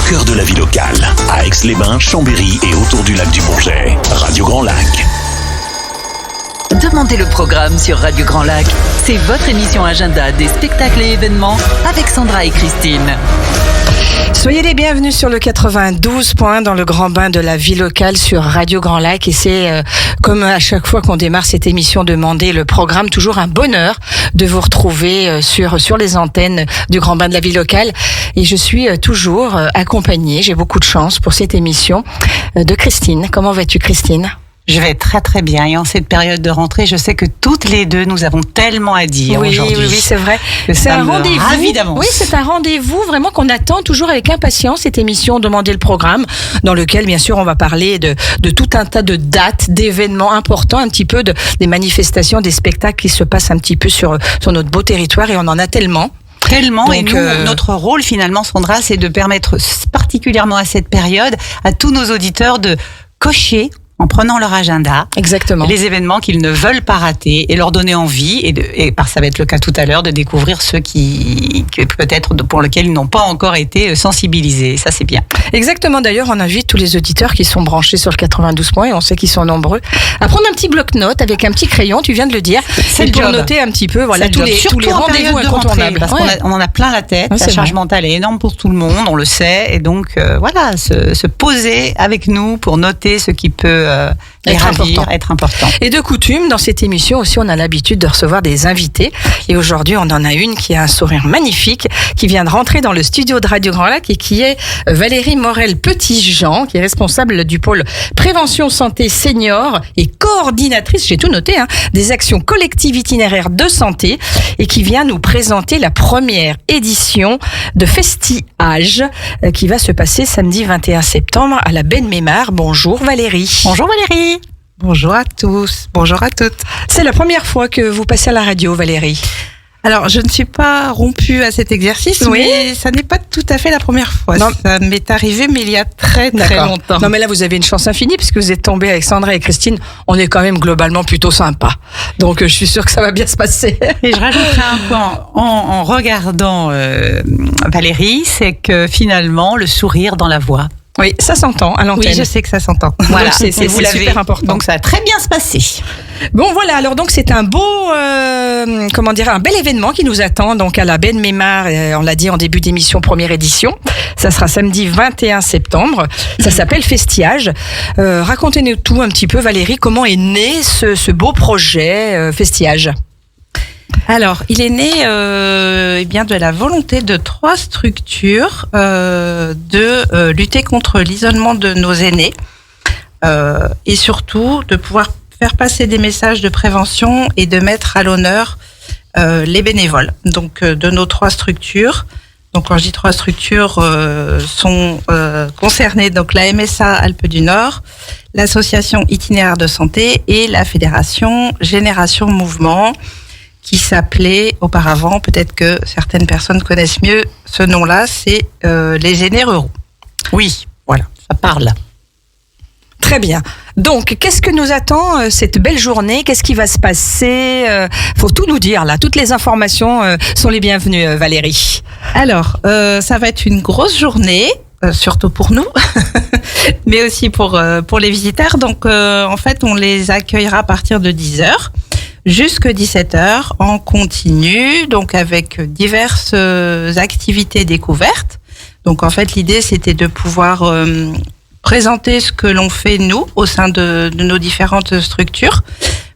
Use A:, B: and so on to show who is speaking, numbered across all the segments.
A: cœur de la vie locale, à Aix-les-Bains, Chambéry et autour du lac du Bourget. Radio Grand Lac.
B: Demandez le programme sur Radio Grand Lac. C'est votre émission agenda des spectacles et événements avec Sandra et Christine.
C: Soyez les bienvenus sur le 92.1 dans le grand bain de la vie locale sur Radio Grand Lac. Et c'est comme à chaque fois qu'on démarre cette émission, demander le programme. Toujours un bonheur de vous retrouver sur les antennes du grand bain de la vie locale. Et je suis toujours accompagnée, j'ai beaucoup de chance pour cette émission, de Christine. Comment vas-tu, Christine ?
D: Je vais très très bien, et en cette période de rentrée, je sais que toutes les deux, nous avons tellement à dire aujourd'hui.
C: Oui, c'est vrai. C'est un rendez-vous. Oui, c'est un rendez-vous vraiment qu'on attend toujours avec impatience, cette émission Demander le programme, dans lequel bien sûr on va parler de tout un tas de dates, d'événements importants, un petit peu des manifestations, des spectacles qui se passent un petit peu sur notre beau territoire, et on en a tellement.
D: Donc, et nous, notre rôle finalement, Sandra, c'est de permettre particulièrement à cette période à tous nos auditeurs de cocher en prenant leur agenda,
C: exactement,
D: les événements qu'ils ne veulent pas rater, et leur donner envie, et ça va être le cas tout à l'heure, de découvrir ceux qui peut-être pour lesquels ils n'ont pas encore été sensibilisés. Ça, c'est bien.
C: Exactement. D'ailleurs, on invite tous les auditeurs qui sont branchés sur le 92 points, et on sait qu'ils sont nombreux, à prendre un petit bloc-notes avec un petit crayon. Tu viens de le dire.
D: C'est
C: pour
D: job.
C: Noter un petit peu, voilà, tous les rendez-vous incontournables.
D: Parce qu'on en a plein la tête. La charge mentale est énorme pour tout le monde, on le sait, et donc voilà, se poser avec nous pour noter ce qui peut être important. Et
C: de coutume, dans cette émission aussi, on a l'habitude de recevoir des invités. Et aujourd'hui, on en a une qui a un sourire magnifique, qui vient de rentrer dans le studio de Radio Grand Lac, et qui est Valérie Morel-Petitjean, qui est responsable du pôle prévention santé senior et coordinatrice, j'ai tout noté, des actions collectives itinéraires de santé, et qui vient nous présenter la première édition de Festi-Age, qui va se passer samedi 21 septembre à la Baie de Mémar. Bonjour Valérie.
D: Bonjour Valérie.
E: Bonjour à tous, bonjour à toutes.
C: C'est la première fois que vous passez à la radio, Valérie.
E: Alors, je ne suis pas rompue à cet exercice, mais ça n'est pas tout à fait la première fois. Non. Ça m'est arrivé, mais il y a très longtemps.
C: Non, mais là, vous avez une chance infinie, puisque vous êtes tombés avec Sandra et Christine. On est quand même globalement plutôt sympas. Donc, je suis sûre que ça va bien se passer.
D: Et je rajouterai un point en regardant Valérie, c'est que finalement, le sourire dans la voix.
C: Oui, ça s'entend à l'antenne.
E: Oui, je sais que ça s'entend.
C: Voilà, c'est super important.
D: Donc ça va très bien se passer.
C: Bon, voilà, alors donc c'est un beau, un bel événement qui nous attend donc à la Baie de Mémar, on l'a dit en début d'émission, première édition. Ça sera samedi 21 septembre. Ça s'appelle Festi-Age. Racontez-nous tout un petit peu, Valérie, comment est né ce beau projet Festi-Age?
E: Alors, il est né de la volonté de 3 structures de lutter contre l'isolement de nos aînés, et surtout de pouvoir faire passer des messages de prévention et de mettre à l'honneur les bénévoles. Donc, de nos 3 structures. Donc, quand je dis 3 structures, sont concernées donc la MSA Alpes du Nord, l'association Itinéraire de Santé et la fédération Génération Mouvement, qui s'appelait auparavant, peut-être que certaines personnes connaissent mieux ce nom-là, c'est les aînés ruraux.
D: Oui, voilà, ça parle.
C: Très bien. Donc, qu'est-ce que nous attend cette belle journée? Qu'est-ce qui va se passer? Faut tout nous dire, là. Toutes les informations sont les bienvenues, Valérie.
E: Alors, ça va être une grosse journée, surtout pour nous, mais aussi pour les visiteurs. Donc, en fait, on les accueillera à partir de 10h. Jusque 17h en continu, donc avec diverses activités découvertes. Donc en fait, l'idée, c'était de pouvoir présenter ce que l'on fait, nous, au sein de nos différentes structures,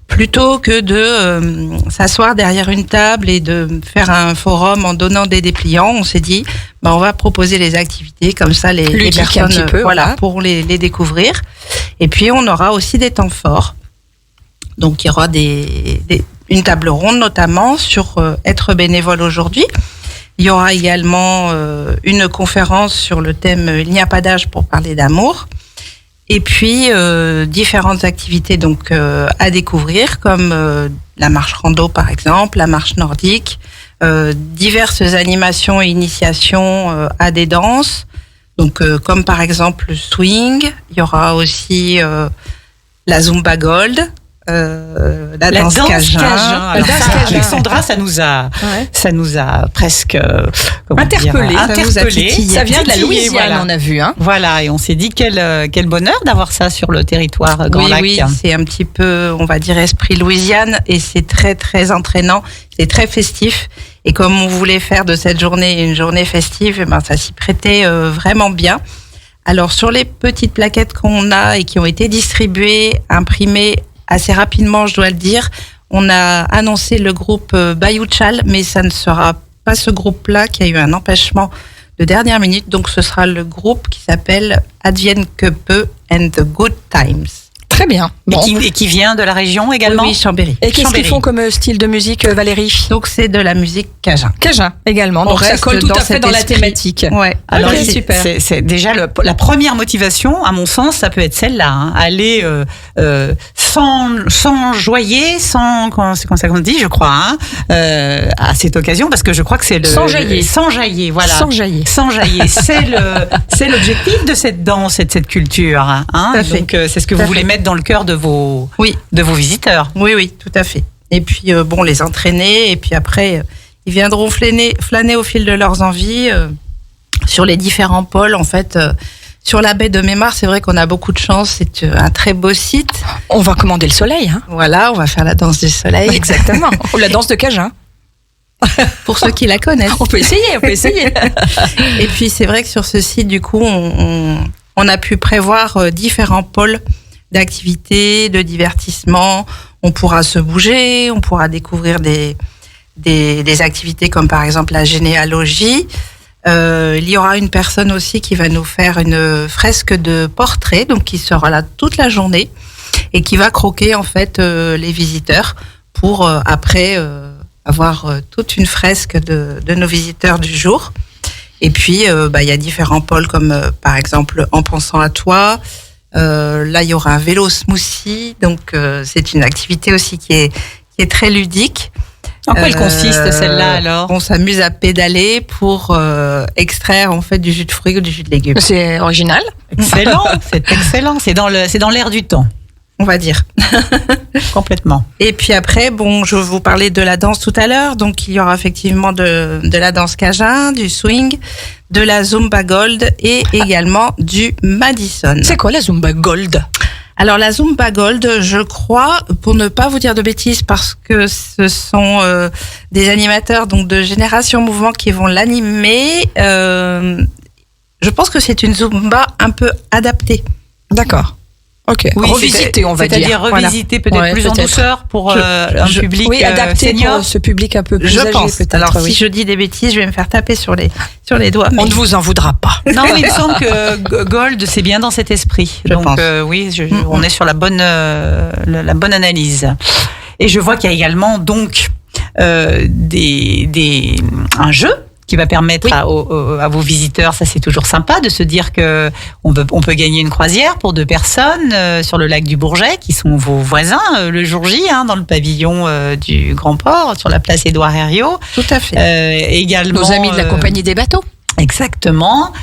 E: plutôt que de s'asseoir derrière une table et de faire un forum en donnant des dépliants. On s'est dit, on va proposer les activités, comme ça les personnes,
C: un petit peu, voilà,
E: pour les découvrir. Et puis, on aura aussi des temps forts. Donc, il y aura une table ronde, notamment, sur être bénévole aujourd'hui. Il y aura également une conférence sur le thème « Il n'y a pas d'âge pour parler d'amour ». Et puis, différentes activités donc à découvrir, comme la marche rando, par exemple, la marche nordique, diverses animations et initiations à des danses, donc comme par exemple le swing. Il y aura aussi la Zumba Gold,
D: La danse Cajun. Alors ça, avec Sandra, ça nous a presque
C: interpellé.
D: Ça
C: vient de la Louisiane,
D: voilà.
C: On a vu. Hein.
D: Voilà, et on s'est dit quel bonheur d'avoir ça sur le territoire Grand Lac.
E: Oui, c'est un petit peu, on va dire, esprit Louisiane, et c'est très très entraînant, c'est très festif. Et comme on voulait faire de cette journée une journée festive, ça s'y prêtait vraiment bien. Alors sur les petites plaquettes qu'on a et qui ont été distribuées, imprimées assez rapidement, je dois le dire, on a annoncé le groupe Bayou Chal, mais ça ne sera pas ce groupe-là qui a eu un empêchement de dernière minute. Donc ce sera le groupe qui s'appelle Advienne que peu and the Good Times.
C: Très bien. Bon.
D: Et qui vient de la région également.
E: Oui, Chambéry.
C: Et qu'est-ce qu'ils font comme style de musique, Valérie?
E: Donc c'est de la musique Cajun.
C: Cajun également. Donc ça colle tout à fait dans la thématique.
E: Ouais.
D: Alors
C: okay, super.
D: C'est déjà la première motivation, à mon sens, ça peut être celle-là. Hein. Aller sans joyer, c'est comme ça qu'on dit, je crois, à cette occasion, parce que je crois que c'est
C: sans jaillir.
D: Sans jaillir, voilà.
C: Sans jaillir.
D: Sans jaillir. C'est l'objectif de cette danse et de cette culture. Hein. Donc c'est ce que vous voulez mettre dans le cœur de vos visiteurs.
E: Oui, tout à fait. Et puis les entraîner, et puis après ils viendront flâner au fil de leurs envies sur les différents pôles. En fait, sur la baie de Mémar, c'est vrai qu'on a beaucoup de chance. C'est un très beau site.
C: On va commander le soleil. Hein.
E: Voilà, on va faire la danse du soleil.
C: Exactement. Ou la danse de Cajun.
E: Pour ceux qui la connaissent.
C: On peut essayer.
E: Et puis c'est vrai que sur ce site, du coup, on a pu prévoir différents pôles d'activités, de divertissement. On pourra se bouger, on pourra découvrir des activités comme par exemple la généalogie. Il y aura une personne aussi qui va nous faire une fresque de portrait, donc qui sera là toute la journée et qui va croquer en fait les visiteurs pour après avoir toute une fresque de nos visiteurs du jour. Et puis il y a différents pôles comme par exemple En pensant à toi. Là, il y aura un vélo smoothie, donc c'est une activité aussi qui est très ludique.
D: En quoi elle consiste celle-là alors?
E: On s'amuse à pédaler pour extraire en fait du jus de fruits ou du jus de légumes.
C: C'est original.
D: Excellent, c'est excellent. C'est dans l'air du temps,
E: on va dire.
D: Complètement.
E: Et puis après, je vous parlais de la danse tout à l'heure, donc il y aura effectivement de la danse Cajun, du swing, de la Zumba Gold et également du Madison.
C: C'est quoi la Zumba Gold?
E: Alors la Zumba Gold, je crois, pour ne pas vous dire de bêtises, parce que ce sont des animateurs donc de Génération Mouvement qui vont l'animer, je pense que c'est une Zumba un peu adaptée.
C: D'accord. Ok.
D: Oui,
C: revisiter, on va dire.
D: C'est-à-dire revisiter peut-être plus en douceur pour un public
C: adapté
D: senior.
C: pour ce public un peu plus âgé, peut-être.
E: Alors si je dis des bêtises, je vais me faire taper sur les doigts.
C: On ne vous en voudra pas.
D: Non, mais il me semble que Gold, c'est bien dans cet esprit.
E: Je pense.
D: On est sur la bonne analyse. Et je vois qu'il y a également donc un jeu qui va permettre à vos visiteurs, ça c'est toujours sympa de se dire que on peut gagner une croisière pour 2 personnes sur le lac du Bourget, qui sont vos voisins le jour J, dans le pavillon du Grand Port, sur la place Édouard Herriot.
E: Tout à fait.
C: Également nos amis de la compagnie des bateaux.
D: Exactement.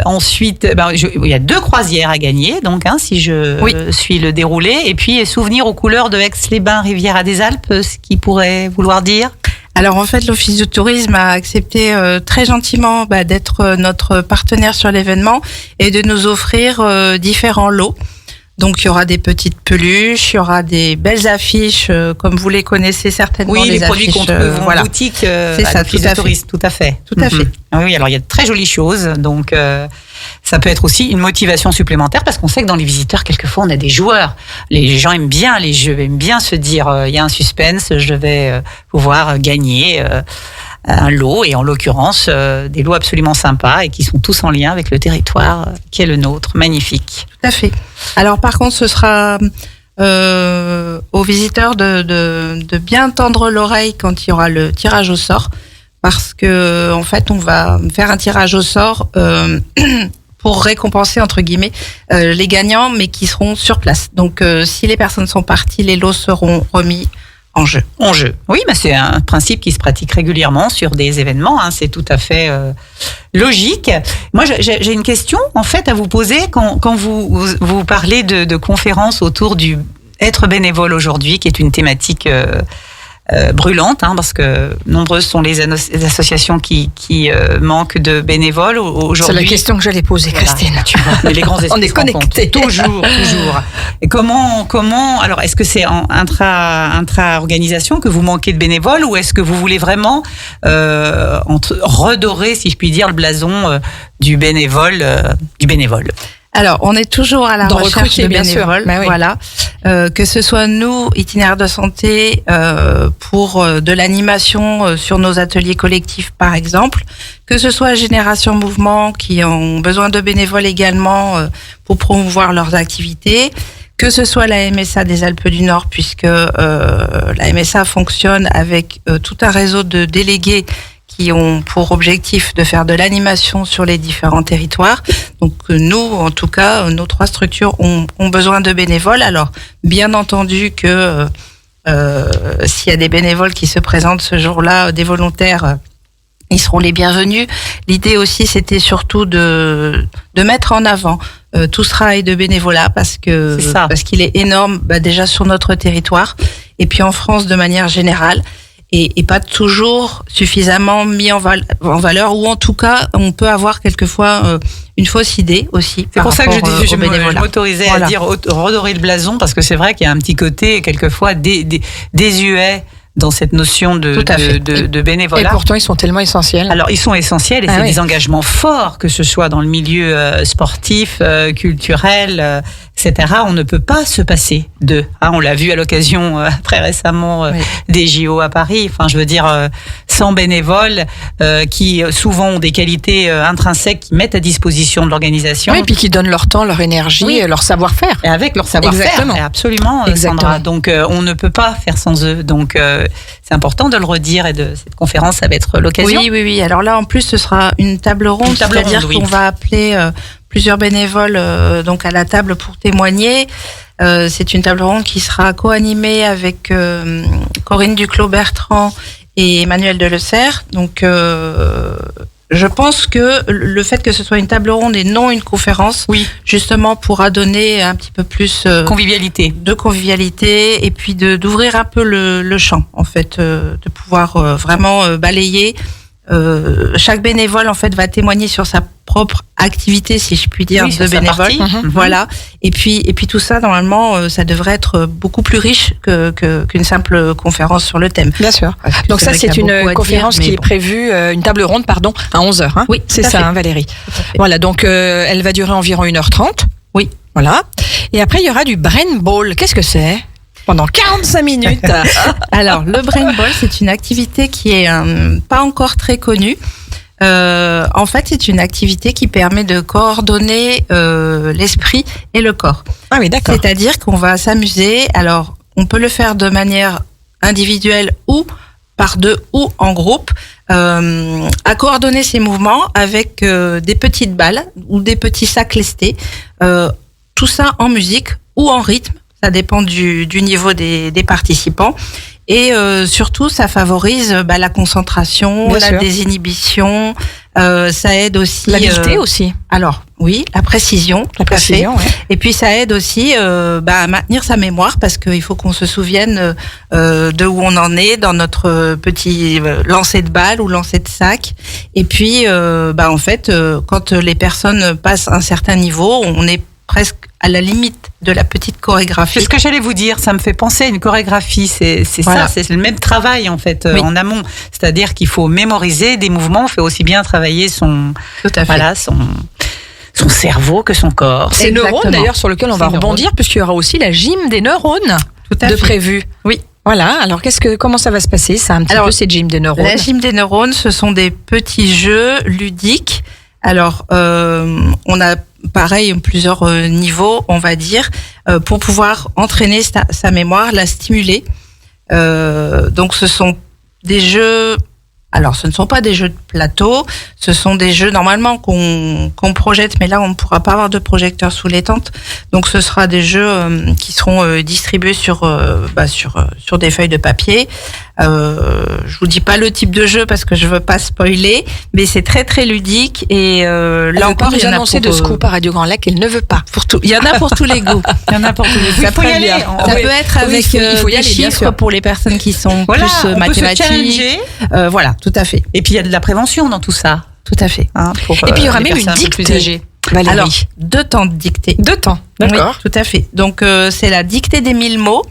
D: Ensuite, il y a 2 croisières à gagner, donc si je suis le déroulé, et puis souvenir aux couleurs de Aix-les-Bains, Riviera des Alpes, ce qui pourrait vouloir dire.
E: Alors en fait, l'Office du tourisme a accepté très gentiment d'être notre partenaire sur l'événement et de nous offrir différents lots. Donc il y aura des petites peluches, il y aura des belles affiches comme vous les connaissez certainement.
D: Oui, les produits qu'on trouve en boutique à l'Office du tourisme, tout à fait.
E: Tout à fait.
D: Oui, alors il y a de très jolies choses, donc ça peut être aussi une motivation supplémentaire, parce qu'on sait que dans les visiteurs, quelquefois, on a des joueurs. Les gens aiment bien les jeux, aiment bien se dire il y a un suspense, je vais pouvoir gagner un lot, et en l'occurrence des lots absolument sympas et qui sont tous en lien avec le territoire qui est le nôtre. Magnifique.
E: Tout à fait. Alors par contre, ce sera aux visiteurs de bien tendre l'oreille quand il y aura le tirage au sort, parce que en fait on va faire un tirage au sort pour récompenser entre guillemets les gagnants, mais qui seront sur place. Donc si les personnes sont parties, les lots seront remis en jeu.
D: En jeu. Oui, mais c'est un principe qui se pratique régulièrement sur des événements. C'est tout à fait logique. Moi, j'ai une question en fait à vous poser quand vous parlez de conférences autour du être bénévole aujourd'hui, qui est une thématique brûlante, parce que nombreuses sont les associations qui manquent de bénévoles aujourd'hui.
C: C'est la question que j'allais poser, Christine.
D: Tu vois, mais les grands esprits
C: on est connectés.
D: Toujours. Et comment, alors, est-ce que c'est intra-organisation que vous manquez de bénévoles, ou est-ce que vous voulez vraiment redorer, si je puis dire, le blason du bénévole?
E: Alors, on est toujours à la recherche de bénévoles,
C: oui.
E: voilà. Que ce soit nous, itinéraires de santé, pour de l'animation sur nos ateliers collectifs, par exemple, que ce soit Génération Mouvement, qui ont besoin de bénévoles également pour promouvoir leurs activités, que ce soit la MSA des Alpes du Nord, puisque la MSA fonctionne avec tout un réseau de délégués qui ont pour objectif de faire de l'animation sur les différents territoires. Donc nous, en tout cas, nos 3 structures ont besoin de bénévoles. Alors, bien entendu que s'il y a des bénévoles qui se présentent ce jour-là, des volontaires, ils seront les bienvenus. L'idée aussi, c'était surtout de mettre en avant tout ce travail de bénévolat, parce qu'il est énorme, déjà sur notre territoire, et puis en France de manière générale. Et pas toujours suffisamment mis en valeur, ou en tout cas, on peut avoir quelquefois une fausse idée aussi.
D: C'est pour ça que je m'autorisais à dire redorer le blason, parce que c'est vrai qu'il y a un petit côté quelquefois désuet dans cette notion de bénévolat.
C: Et pourtant, ils sont tellement essentiels.
D: Alors, ils sont essentiels, et c'est des engagements forts, que ce soit dans le milieu sportif, culturel, etc. On ne peut pas se passer d'eux. On l'a vu à l'occasion très récemment des JO à Paris. Enfin, je veux dire, sans bénévoles qui souvent ont des qualités intrinsèques, qui mettent à disposition de l'organisation.
C: Oui, et puis qui donnent leur temps, leur énergie, leur savoir-faire.
D: Et avec leur savoir-faire.
C: Exactement.
D: Absolument, Sandra. Donc, on ne peut pas faire sans eux. Donc, c'est important de le redire, et cette conférence, ça va être l'occasion.
E: Oui. Alors là, en plus, ce sera une table ronde, c'est-à-dire qu'on va appeler plusieurs bénévoles donc à la table pour témoigner. C'est une table ronde qui sera co-animée avec Corinne Duclos-Bertrand et Emmanuel Delessert. Donc, je pense que le fait que ce soit une table ronde et non une conférence, justement, pourra donner un petit peu plus de convivialité, et puis d'ouvrir un peu le champ, en fait, de pouvoir vraiment balayer. Chaque bénévole, en fait, va témoigner sur sa propre activité, si je puis dire, de bénévole. Voilà. Et puis tout ça, normalement, ça devrait être beaucoup plus riche qu'une simple conférence sur le thème.
C: Bien sûr. Donc ça, c'est une conférence qui est prévue, une table ronde, à 11h.
E: Oui,
C: c'est ça, Valérie. Voilà. Donc, elle va durer environ 1h30.
E: Oui.
C: Voilà. Et après, il y aura du brain ball. Qu'est-ce que c'est? Pendant 45 minutes.
E: Alors, le brain ball, c'est une activité qui est pas encore très connue. En fait, c'est une activité qui permet de coordonner l'esprit et le corps.
C: Ah oui, d'accord.
E: C'est-à-dire qu'on va s'amuser. Alors, on peut le faire de manière individuelle ou par 2 ou en groupe, à coordonner ses mouvements avec des petites balles ou des petits sacs lestés. Tout ça en musique ou en rythme. Ça dépend du niveau des participants. Et surtout, ça favorise la concentration, la désinhibition. Ça aide aussi...
C: L'habileté aussi.
E: Alors, oui, la précision.
C: La précision, oui.
E: Et puis, ça aide aussi à maintenir sa mémoire, parce qu'il faut qu'on se souvienne de où on en est dans notre petit lancer de balle ou lancer de sac. Et puis, en fait, quand les personnes passent un certain niveau, on est presque à la limite de la petite chorégraphie.
D: C'est ce que j'allais vous dire, ça me fait penser à une chorégraphie, c'est ça, c'est le même travail en fait, en amont. C'est-à-dire qu'il faut mémoriser des mouvements, on fait aussi bien travailler son cerveau que son corps.
C: C'est neurones d'ailleurs sur lequel on va rebondir, puisqu'il y aura aussi la gym des neurones prévu.
E: Oui.
C: Voilà, alors comment ça va se passer, ça, un petit peu, cette gym des neurones?
E: La gym des neurones, ce sont des petits jeux ludiques. Alors, on a pareil plusieurs niveaux, on va dire, pour pouvoir entraîner sa mémoire, la stimuler. Donc, ce sont des jeux... Alors, ce ne sont pas des jeux de plateau, ce sont des jeux normalement qu'on projette, mais là, on ne pourra pas avoir de projecteur sous les tentes. Donc, ce sera des jeux qui seront distribués sur des feuilles de papier. Je vous dis pas le type de jeu parce que je veux pas spoiler, mais c'est très très ludique et là encore
C: il y en a annoncé de scoop à Radio Grand Lac qu'elle ne veut pas.
E: Pour tout, il y en a pour tous les goûts.
D: Il y en a pour tous les goûts.
E: Ça peut y aller. Ça peut être avec
C: il faut y
E: des
C: aller, bien
E: chiffres
C: sûr.
E: pour les personnes qui sont
D: Voilà,
E: plus
D: on peut se
E: mathématiques.
D: challenger.
E: Voilà, tout à fait,
D: Et puis il y a de la prévention dans tout ça.
E: tout à fait.
D: Hein, pour,
C: Et puis il y aura
D: les
C: même une
D: personnes un peu plus
C: dictée.
D: âgées.
C: Valérie.
E: Alors 2 temps de dictée.
C: 2 temps, d'accord.
E: Oui, tout à fait. Donc c'est la dictée des 1000 mots.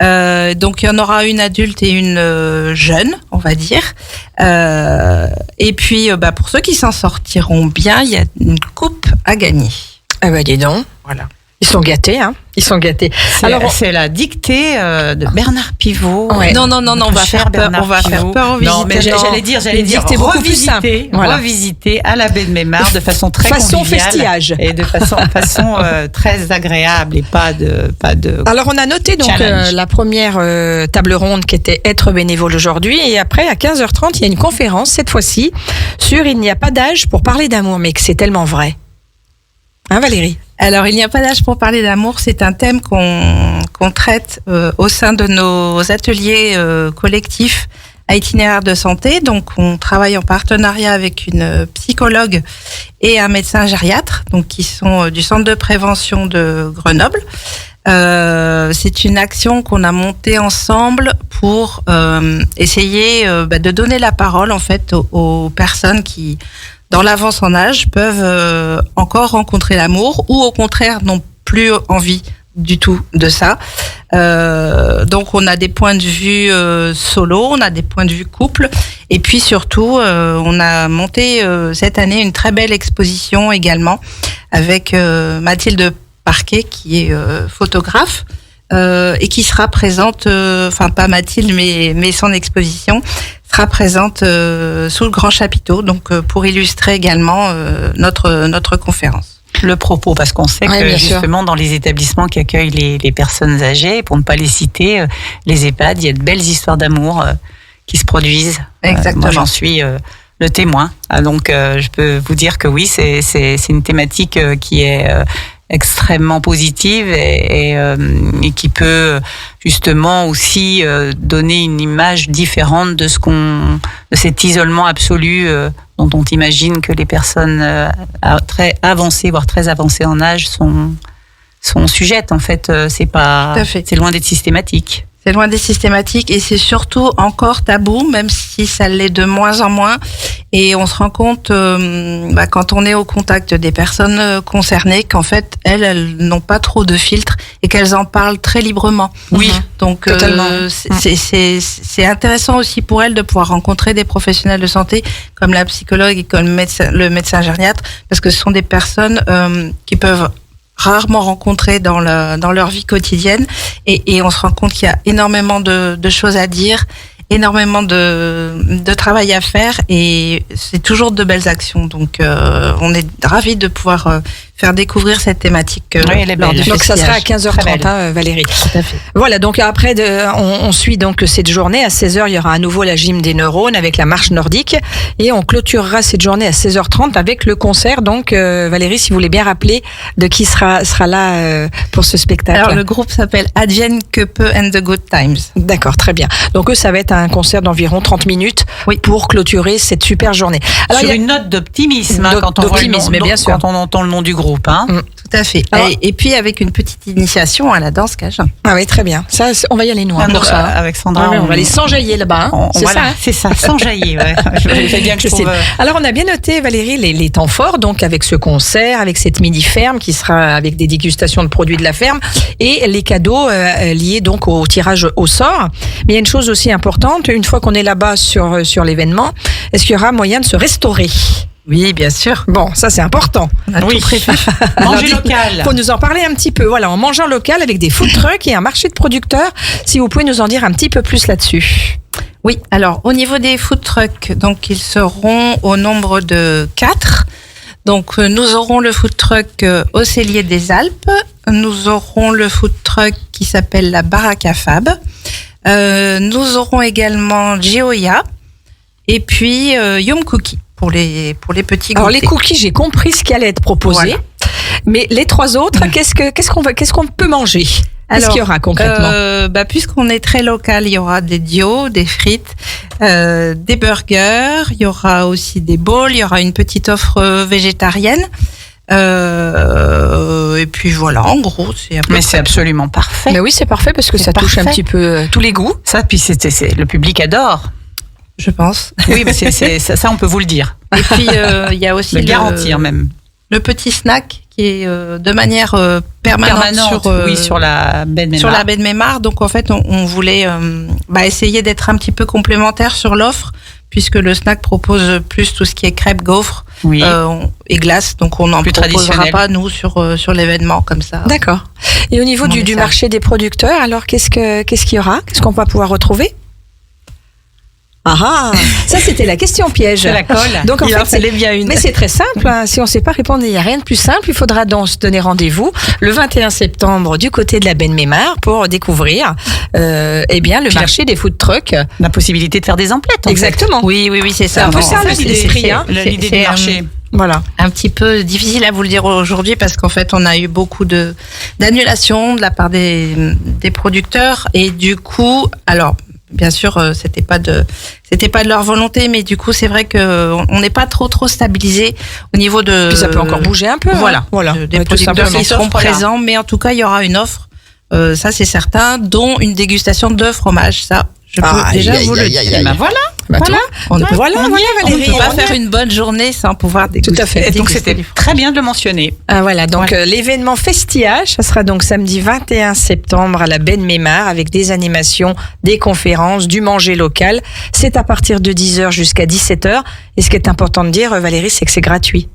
E: Donc il y en aura une adulte et une jeune, on va dire. Et puis pour ceux qui s'en sortiront bien, il y a une coupe à gagner.
C: Ah bah dis donc.
E: Voilà.
C: Ils sont gâtés, hein. Ils sont gâtés.
D: Alors c'est la dictée de Bernard Pivot.
C: Ouais.
E: Non, on va faire peur. On va faire peur aux
D: Non, mais
E: visiteurs.
D: j'allais dire
C: dictée beaucoup plus simple. Voilà.
D: revisiter à la baie de Mémar de façon très
C: Façon
D: conviviale
C: festillage.
D: et de façon très agréable et pas de.
C: Alors on a noté donc
D: Challenge.
C: la première table ronde qui était être bénévole aujourd'hui et après à 15h30 il y a une conférence cette fois-ci sur il n'y a pas d'âge pour parler d'amour mais que c'est tellement vrai. Hein Valérie?
E: Alors, il n'y a pas d'âge pour parler d'amour. C'est un thème qu'on traite au sein de nos ateliers collectifs à itinéraire de santé. Donc, on travaille en partenariat avec une psychologue et un médecin gériatre, donc qui sont du centre de prévention de Grenoble. C'est une action qu'on a montée ensemble pour essayer de donner la parole en fait aux personnes qui dans l'avance en âge, peuvent encore rencontrer l'amour ou au contraire n'ont plus envie du tout de ça. Donc on a des points de vue solo, on a des points de vue couple et puis surtout on a monté cette année une très belle exposition également avec Mathilde Parquet qui est photographe et qui sera présente, enfin pas Mathilde mais son exposition sera présente sous le grand chapiteau, donc pour illustrer également notre conférence.
D: Le propos, parce qu'on sait
C: Ouais,
D: que
C: bien sûr.
D: justement dans les établissements qui accueillent les personnes âgées, pour ne pas les citer, les EHPAD, il y a de belles histoires d'amour qui se produisent.
E: Exactement.
D: Moi j'en suis le témoin. Donc je peux vous dire que oui, c'est une thématique qui est extrêmement positive et qui peut justement aussi donner une image différente de cet isolement absolu dont on imagine que les personnes très avancées, voire très avancées en âge sont sujettes. En fait, c'est loin d'être systématique.
E: C'est loin des systématiques et c'est surtout encore tabou, même si ça l'est de moins en moins. Et on se rend compte, quand on est au contact des personnes concernées, qu'en fait, elles n'ont pas trop de filtres et qu'elles en parlent très librement.
D: Oui,
E: donc
C: totalement.
E: c'est intéressant aussi pour elles de pouvoir rencontrer des professionnels de santé comme la psychologue et comme le médecin gériatre, parce que ce sont des personnes qui peuvent rarement rencontrés dans leur vie quotidienne et on se rend compte qu'il y a énormément de choses à dire, énormément de travail à faire et c'est toujours de belles actions. Donc on est ravis de pouvoir faire découvrir cette thématique.
D: Oui, elle est
E: lors
D: belle.
E: du
C: Donc ça sera à
E: festillage.
C: 15h30, hein, Valérie.
E: Tout à fait.
C: Voilà, donc après, on suit donc cette journée. À 16h, il y aura à nouveau la gym des neurones avec la marche nordique. Et on clôturera cette journée à 16h30 avec le concert. Donc, Valérie, si vous voulez bien rappeler de qui sera là pour ce spectacle.
E: Alors le groupe s'appelle Advienne que peu and the Good Times.
C: D'accord, très bien. Donc eux, ça va être un concert d'environ 30 minutes pour clôturer cette super journée. Alors,
D: sur une note d'optimisme, hein, quand on voit le nom,
C: mais bien sûr.
D: quand on entend le nom du groupe. Hein.
E: Tout à fait.
C: Alors-
E: Et puis avec une petite initiation à la danse Cajun.
C: Ah oui, très bien. Ça, on va y aller nous hein, pour ça.
D: Avec Sandra,
C: Ouais, on va aller s'enjailler là-bas. Hein. C'est
D: voilà,
C: ça. Hein.
D: c'est ça, s'enjailler. Ouais. Je bien que je
C: Christine.
D: trouve,
C: Alors on a bien noté Valérie les temps forts donc avec ce concert, avec cette midi ferme qui sera avec des dégustations de produits de la ferme et les cadeaux liés donc au tirage au sort. Mais il y a une chose aussi importante, une fois qu'on est là-bas sur l'événement, est-ce qu'il y aura moyen de se restaurer?
E: Oui, bien sûr.
C: Bon, ça c'est important.
E: On a
D: Oui.
E: tout prévu.
D: manger
C: dites-
D: local.
C: Faut nous en parler un petit peu. Voilà, en mangeant local avec des food trucks et un marché de producteurs. Si vous pouvez nous en dire un petit peu plus là-dessus.
E: Oui, alors au niveau des food trucks, donc ils seront au nombre de 4. Donc nous aurons le food truck au Cellier des Alpes, nous aurons le food truck qui s'appelle la Baraka Fab, nous aurons également Geoya et puis Yum Cookie pour les petits
C: Alors
E: goûters.
C: les cookies, j'ai compris ce qui allait être proposé.
E: Voilà.
C: Mais les trois autres, qu'est-ce qu'on peut manger? Qu'est-ce qu'il y aura concrètement?
E: Puisqu'on est très local, il y aura des dios, des frites, des burgers, il y aura aussi des bowls, il y aura une petite offre végétarienne. Et puis voilà, en gros, c'est.
D: Mais c'est absolument parfait.
C: Mais oui, c'est parfait parce que ça touche un petit peu tous les goûts.
D: Ça, puis le public adore.
E: Je pense.
D: Oui, mais ça, on peut vous le dire.
E: Et puis il y a aussi
D: le garantir même.
E: Le petit snack qui est de manière permanente
D: sur la baie de Mémar.
E: Sur la baie de Mémar. Donc en fait, on voulait essayer d'être un petit peu complémentaire sur l'offre, puisque le snack propose plus tout ce qui est crêpes, gaufres et glaces. Donc on n'en proposera pas nous sur l'événement comme ça.
C: D'accord. Et au niveau du marché des producteurs, alors qu'est-ce qu'il y aura? Qu'est-ce qu'on va pouvoir retrouver? Ah, ça c'était la question piège.
D: C'est la colle.
C: Donc en fait,
E: fallait bien une.
C: Mais c'est très simple. Hein. Si on ne sait pas répondre, il n'y a rien de plus simple. Il faudra donc se donner rendez-vous le 21 septembre du côté de la baie de Mémar pour découvrir le marché des food trucks.
D: La possibilité de faire des emplettes.
C: Exactement.
E: Oui, c'est ça.
C: C'est un peu ça l'esprit.
D: L'idée du marché.
C: Voilà.
E: Un petit peu difficile à vous le dire aujourd'hui parce qu'en fait, on a eu beaucoup d'annulations de la part des producteurs et du coup, alors. Bien sûr, c'était pas de leur volonté, mais du coup, c'est vrai que on n'est pas trop stabilisé au niveau de.
C: Puis ça peut encore bouger un peu.
E: Voilà. Des producteurs qui seront présents, mais en tout cas, il y aura une offre. Ça, c'est certain, dont une dégustation de fromage. Ça, je peux déjà vous le dire.
C: Voilà.
E: Valérie. On ne peut pas
C: faire
E: faire une bonne journée sans pouvoir déguster.
C: Tout à fait.
D: Et donc c'était très bien de le mentionner.
C: Voilà, donc l'événement Festillage, ça sera donc samedi 21 septembre à la baie de Mémar avec des animations, des conférences, du manger local. C'est à partir de 10h jusqu'à 17h. Et ce qui est important de dire, Valérie, c'est que c'est gratuit.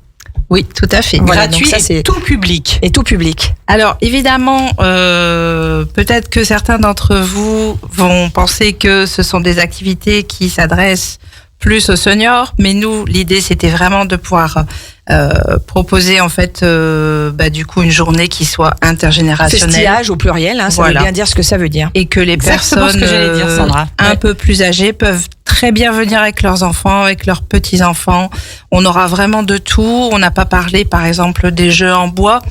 E: Oui, tout à fait.
C: Voilà,
D: gratuit
C: donc ça,
D: et tout public.
C: Et tout public.
E: Alors évidemment, peut-être que certains d'entre vous vont penser que ce sont des activités qui s'adressent plus aux seniors, mais nous, l'idée c'était vraiment de pouvoir proposer en fait du coup une journée qui soit intergénérationnelle.
C: Festillage au pluriel, ça veut bien dire ce que ça veut dire.
E: Et que les personnes
D: ce que j'allais dire, Sandra.
E: Un peu plus âgées peuvent très bien venir avec leurs enfants, avec leurs petits-enfants. On aura vraiment de tout. On n'a pas parlé par exemple des jeux en bois,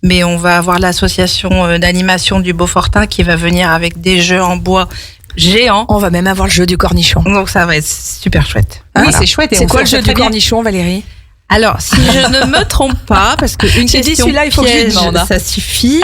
E: mais on va avoir l'association d'animation du Beaufortin qui va venir avec des jeux en bois géants.
C: On va même avoir le jeu du cornichon.
E: Donc ça va être super chouette.
C: Oui, c'est chouette.
E: C'est quoi le jeu du cornichon, Valérie? Alors, si je ne me trompe pas, parce que une question
C: celui-là, il faut
E: piège,
C: que je demande.
E: Ça suffit.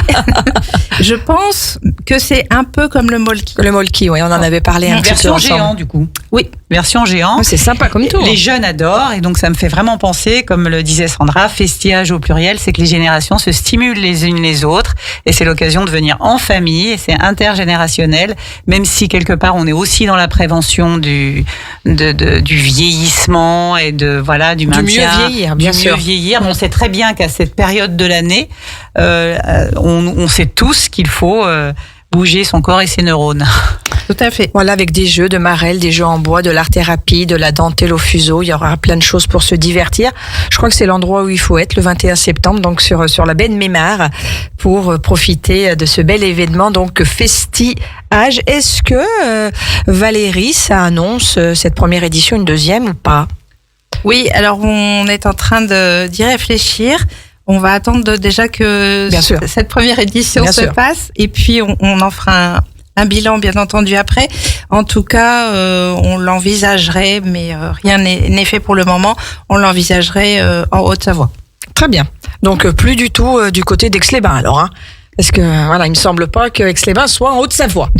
E: Je pense que c'est un peu comme le molki.
C: Le molki, oui, on en avait parlé un petit peu ensemble.
D: Version géant, du coup.
E: Oui.
D: Version géant.
C: C'est sympa comme tout.
D: Les jeunes adorent, et donc ça me fait vraiment penser, comme le disait Sandra, festillage au pluriel, c'est que les générations se stimulent les unes les autres, et c'est l'occasion de venir en famille, et c'est intergénérationnel, même si quelque part on est aussi dans la prévention du vieillissement et du maintien.
C: Du mieux vieillir, bien sûr.
D: Mieux vieillir, mais on sait très bien qu'à cette période de l'année, on sait tous qu'il faut bouger son corps et ses neurones.
E: Tout à fait.
C: Voilà, avec des jeux de marelle, des jeux en bois, de l'art-thérapie, de la dentelle au fuseau. Il y aura plein de choses pour se divertir. Je crois que c'est l'endroit où il faut être le 21 septembre, donc sur la baie de Mémar, pour profiter de ce bel événement, donc Festillage. Est-ce que, Valérie, ça annonce cette première édition, une deuxième ou pas?
E: Oui, alors on est en train d'y réfléchir. On va attendre déjà que cette première édition se passe, et puis on en fera un bilan, bien entendu, après. En tout cas, on l'envisagerait, mais rien n'est fait pour le moment. On l'envisagerait en Haute-Savoie.
C: Très bien. Donc plus du tout du côté d'Aix-les-Bains, alors, hein. Parce que il me semble pas que Aix-les-Bains soit en Haute-Savoie.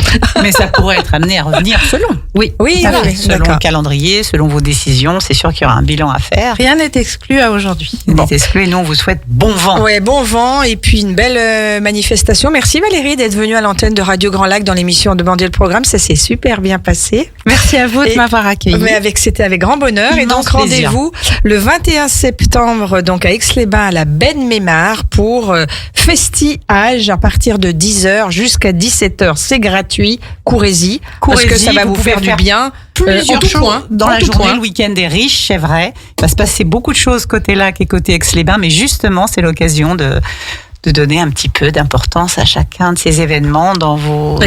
D: Mais ça pourrait être amené à revenir selon.
C: Oui,
D: selon le calendrier, selon vos décisions, c'est sûr qu'il y aura un bilan à faire.
E: Rien n'est exclu à aujourd'hui.
D: Rien n'est exclu, et nous on vous souhaite bon vent.
C: Ouais, bon vent et puis une belle manifestation. Merci Valérie d'être venue à l'antenne de Radio Grand Lac dans l'émission Demander le programme, ça s'est super bien passé.
E: Merci à vous de m'avoir accueilli.
C: Mais c'était avec grand bonheur. Et donc rendez-vous le 21 septembre donc à Aix-les-Bains à la baie de Mémar pour Festillage à partir de 10h jusqu'à 17h. C'est gratuit. Courez-y parce que ça va vous faire du bien.
D: Plusieurs choses dans la journée. Le week-end est riche, c'est vrai. Il va se passer beaucoup de choses côté lac et côté Aix-les-Bains, mais justement, c'est l'occasion de de donner un petit peu d'importance à chacun de ces événements dans vos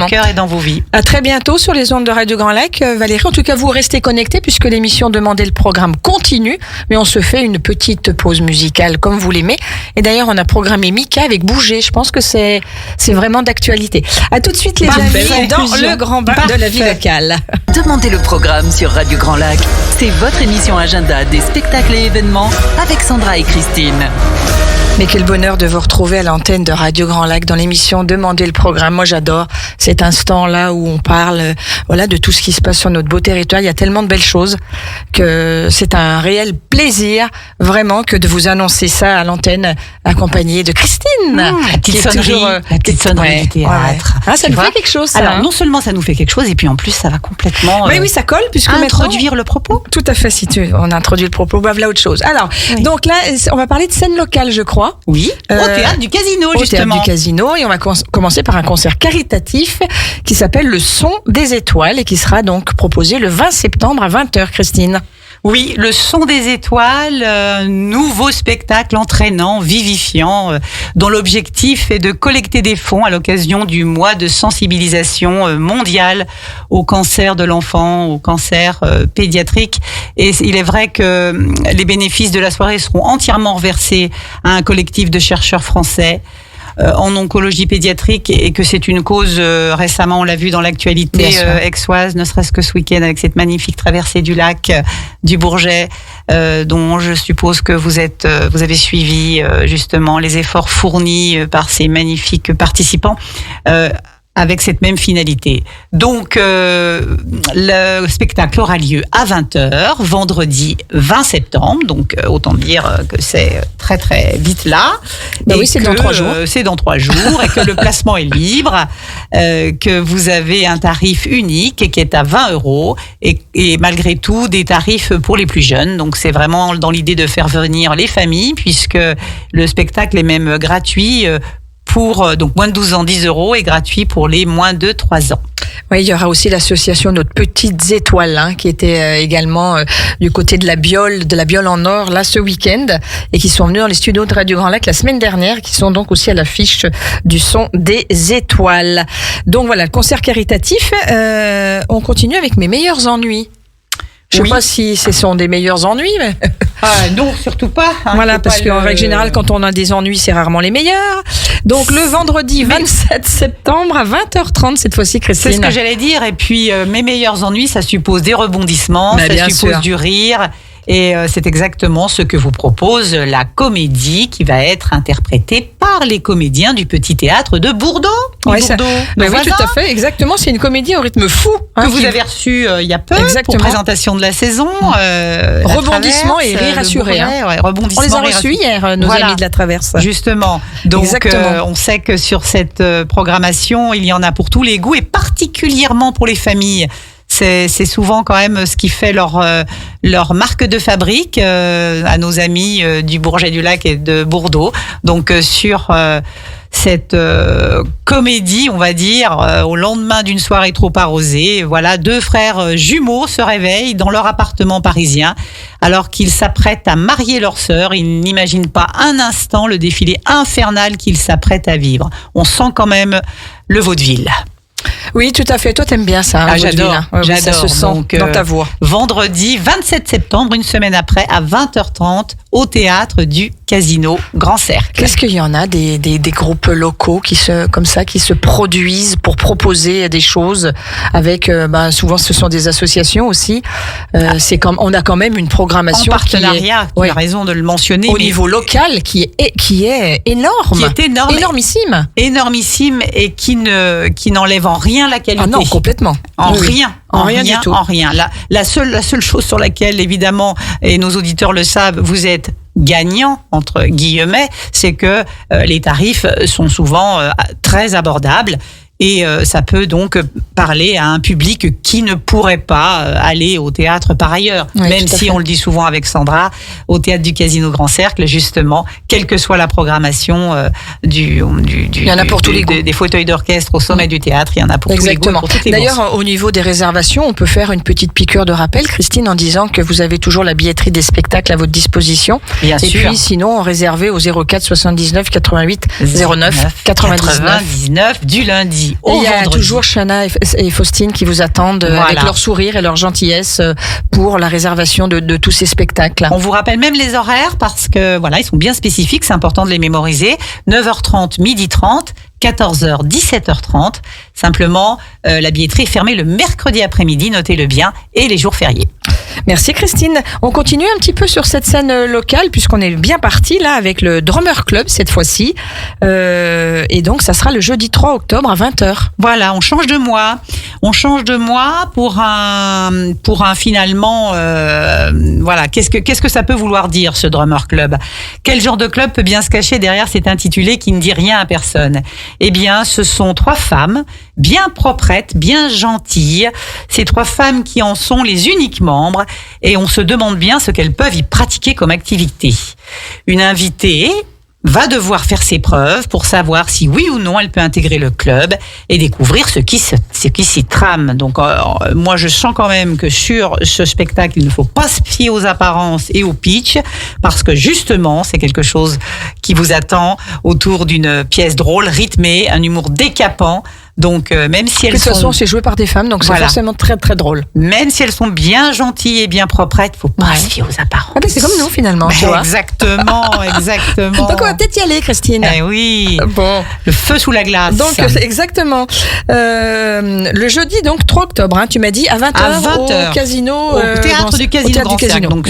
D: cœurs et dans vos vies.
C: À très bientôt sur les ondes de Radio Grand Lac, Valérie. En tout cas, vous restez connectés puisque l'émission Demandez le programme continue, mais on se fait une petite pause musicale comme vous l'aimez. Et d'ailleurs, on a programmé Mika avec Bouger. Je pense que c'est vraiment d'actualité. À tout de suite, les amis, dans le grand bain de la vie locale.
B: Demandez le programme sur Radio Grand Lac. C'est votre émission agenda des spectacles et événements avec Sandra et Christine.
C: Mais quel bonheur de vous retrouver à l'antenne de Radio Grand Lac dans l'émission Demandez le programme. Moi, j'adore cet instant-là où on parle, de tout ce qui se passe sur notre beau territoire. Il y a tellement de belles choses que c'est un réel plaisir, vraiment, que de vous annoncer ça à l'antenne, accompagnée de Christine.
D: La petite sonnerie du théâtre.
C: Ah, ça nous fait quelque chose, ça.
D: Alors, non seulement ça nous fait quelque chose, et puis en plus, ça va complètement
C: oui, ça colle, puisque
D: introduire le propos.
C: Tout à fait, on introduit le propos, voilà autre chose. Alors, donc là, on va parler de scène locale, je crois.
D: Oui, au Théâtre du Casino, justement.
C: Au Théâtre du Casino, et on va commencer par un concert caritatif qui s'appelle Le Son des Étoiles et qui sera donc proposé le 20 septembre à 20h, Christine.
D: Oui, Le Son des Étoiles, nouveau spectacle entraînant, vivifiant, dont l'objectif est de collecter des fonds à l'occasion du mois de sensibilisation mondiale au cancer de l'enfant, au cancer pédiatrique. Et il est vrai que les bénéfices de la soirée seront entièrement reversés à un collectif de chercheurs français en oncologie pédiatrique, et que c'est une cause, récemment on l'a vu dans l'actualité aixoise, ne serait-ce que ce week-end avec cette magnifique traversée du lac du Bourget, dont je suppose que vous avez suivi justement les efforts fournis par ces magnifiques participants, avec cette même finalité. Donc, le spectacle aura lieu à 20h, vendredi 20 septembre. Donc, autant dire que c'est très, très vite là.
C: Oui, c'est dans 3 jours.
D: C'est dans 3 jours et que le placement est libre, que vous avez un tarif unique et qui est à 20 € et malgré tout des tarifs pour les plus jeunes. Donc, c'est vraiment dans l'idée de faire venir les familles, puisque le spectacle est même gratuit pour donc moins de 12 ans, 10 € et gratuit pour les moins de 3 ans.
C: Oui, il y aura aussi l'association Notre Petites Étoiles, qui était également du côté de la Biole en Or, là, ce week-end, et qui sont venus dans les studios de Radio Grand Lac la semaine dernière, qui sont donc aussi à l'affiche du Son des Étoiles. Donc voilà, le concert caritatif. On continue avec mes meilleurs ennuis. Je sais pas si ce sont des meilleurs ennuis, mais...
D: non, surtout pas.
C: Voilà, parce qu'en règle générale, quand on a des ennuis, c'est rarement les meilleurs. Donc, le vendredi 27 septembre à 20h30, cette fois-ci, Christine.
D: C'est ce que j'allais dire. Et puis, mes meilleurs ennuis, ça suppose des rebondissements, ça suppose du rire. Et c'est exactement ce que vous propose la comédie qui va être interprétée par les comédiens du Petit Théâtre de Bordeaux.
C: Oui, tout à fait, exactement. C'est une comédie au rythme fou.
D: Que vous avez reçue il y a peu pour présentation de la saison.
C: Rebondissement et rire assuré. On les a reçus hier, nos amis de la Traverse.
D: Justement. Donc, on sait que sur cette programmation, il y en a pour tous les goûts et particulièrement pour les familles. C'est souvent quand même ce qui fait leur marque de fabrique à nos amis du Bourget du Lac et de Bordeaux. Donc sur cette comédie, on va dire, au lendemain d'une soirée trop arrosée, voilà, 2 frères jumeaux se réveillent dans leur appartement parisien alors qu'ils s'apprêtent à marier leur sœur. Ils n'imaginent pas un instant le défilé infernal qu'ils s'apprêtent à vivre. On sent quand même le vaudeville.
C: Oui, tout à fait. Toi, t'aimes bien ça.
D: J'adore.
C: Ça se sent donc, dans ta voix.
D: Vendredi 27 septembre, une semaine après, à 20h30, au Théâtre du Casino Grand Cercle.
C: Qu'est-ce qu'il y en a des groupes locaux qui se produisent pour proposer des choses avec, souvent ce sont des associations aussi. On a quand même une programmation
D: en partenariat. Tu as raison de le mentionner.
C: Au niveau local, qui est énorme.
D: Qui est énorme.
C: Énormissime.
D: Énormissime et qui n'enlève en rien la qualité.
C: Ah non, complètement.
D: En rien
C: du tout.
D: En rien. La seule chose sur laquelle, évidemment, et nos auditeurs le savent, vous êtes gagnant, entre guillemets, c'est que les tarifs sont souvent très abordables. Et ça peut donc parler à un public qui ne pourrait pas aller au théâtre par ailleurs.
C: Oui,
D: même si on le dit souvent avec Sandra, au théâtre du Casino Grand Cercle, justement, quelle que soit la programmation il y en a pour tous les goûts. Des fauteuils d'orchestre au sommet du théâtre, il y en a pour tous les goûts. Pour toutes les
C: D'ailleurs,
D: bourses.
C: au niveau des réservations, on peut faire une petite piqûre de rappel, Christine, en disant que vous avez toujours la billetterie des spectacles à votre disposition.
D: Bien
C: et
D: sûr.
C: puis, sinon, réservé au 04 79 88 09 99
D: du lundi au
C: et il y a
D: vendredi.
C: toujours Chana et Faustine qui vous attendent avec leur sourire et leur gentillesse pour la réservation de tous ces spectacles.
D: On vous rappelle même les horaires parce que voilà, ils sont bien spécifiques, c'est important de les mémoriser. 9h30, 12h30, 14h, 17h30. Simplement, la billetterie est fermée le mercredi après-midi, notez-le bien, et les jours fériés.
C: Merci Christine. On continue un petit peu sur cette scène locale puisqu'on est bien parti là avec le Drummer Club cette fois-ci. Et donc ça sera le jeudi 3 octobre à 20h.
D: Voilà, on change de mois. On change de mois pour un finalement voilà, qu'est-ce que ça peut vouloir dire ce Drummer Club? Quel genre de club peut bien se cacher derrière cet intitulé qui ne dit rien à personne? Eh bien, ce sont 3 femmes bien proprettes, bien gentilles. Ces 3 femmes qui en sont les uniques membres et on se demande bien ce qu'elles peuvent y pratiquer comme activité. Une invitée va devoir faire ses preuves pour savoir si oui ou non elle peut intégrer le club et découvrir ce qui s'y trame. Donc moi je sens quand même que sur ce spectacle il ne faut pas se fier aux apparences et au pitch parce que justement c'est quelque chose qui vous attend autour d'une pièce drôle, rythmée, un humour décapant. Donc même si elles
C: de toute façon, c'est joué par des femmes, donc c'est forcément très très drôle.
D: Même si elles sont bien gentilles et bien proprettes, faut pas se fier aux apparences.
C: Ah ben c'est comme nous finalement. Tu vois.
D: Exactement, exactement.
C: Donc on va peut-être y aller, Christine.
D: Eh oui.
C: Bon,
D: le feu sous la glace.
C: Donc
D: exactement.
C: Le jeudi donc 3 octobre, hein, tu m'as dit à 20h au casino,
D: au théâtre du Casino Grand Cercle. Donc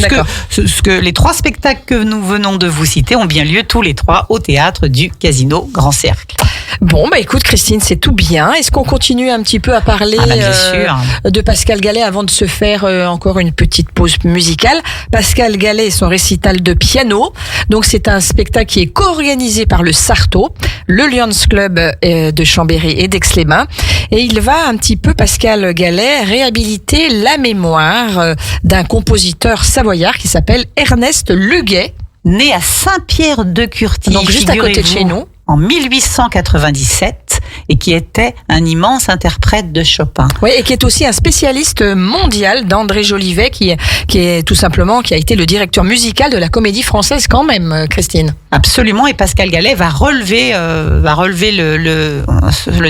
D: ce que les 3 spectacles que nous venons de vous citer ont bien lieu tous les 3 au théâtre du Casino Grand Cercle.
C: Bon, bah écoute Christine, c'est tout bien. Est-ce qu'on continue un petit peu à parler
D: bien sûr.
C: de Pascal Gallet avant de se faire encore une petite pause musicale? Pascal Gallet et son récital de piano. Donc c'est un spectacle qui est co-organisé par le Sarto, le Lions Club de Chambéry et d'Aix-les-Bains. Et il va un petit peu, Pascal Gallet, réhabiliter la mémoire d'un compositeur savoyard qui s'appelle Ernest Leguet.
D: Né à Saint-Pierre-de-Curtis,
C: donc juste à côté de chez nous.
D: En 1897 et qui était un immense interprète de Chopin.
C: Oui, et qui est aussi un spécialiste mondial d'André Jolivet qui est tout simplement qui a été le directeur musical de la Comédie Française quand même, Christine.
D: Absolument, et Pascal Gallet va relever le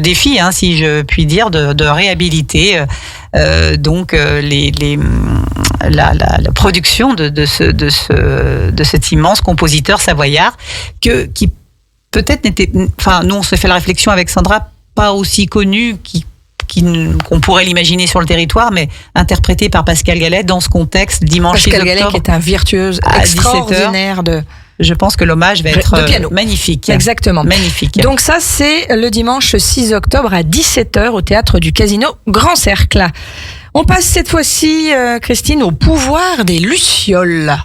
D: défi, hein, si je puis dire, de réhabiliter la production de cet immense compositeur savoyard qui peut-être nous on se fait la réflexion avec Sandra, pas aussi connu qu'on pourrait l'imaginer sur le territoire, mais interprété par Pascal Gallet dans ce contexte dimanche 6 octobre.
C: Pascal Gallet qui est un virtuose extraordinaire de...
D: Je pense que l'hommage va être magnifique.
C: Exactement.
D: Magnifique.
C: Donc ça, c'est le dimanche 6 octobre à 17h au théâtre du Casino Grand Cercle. On passe cette fois-ci, Christine, au pouvoir des Lucioles.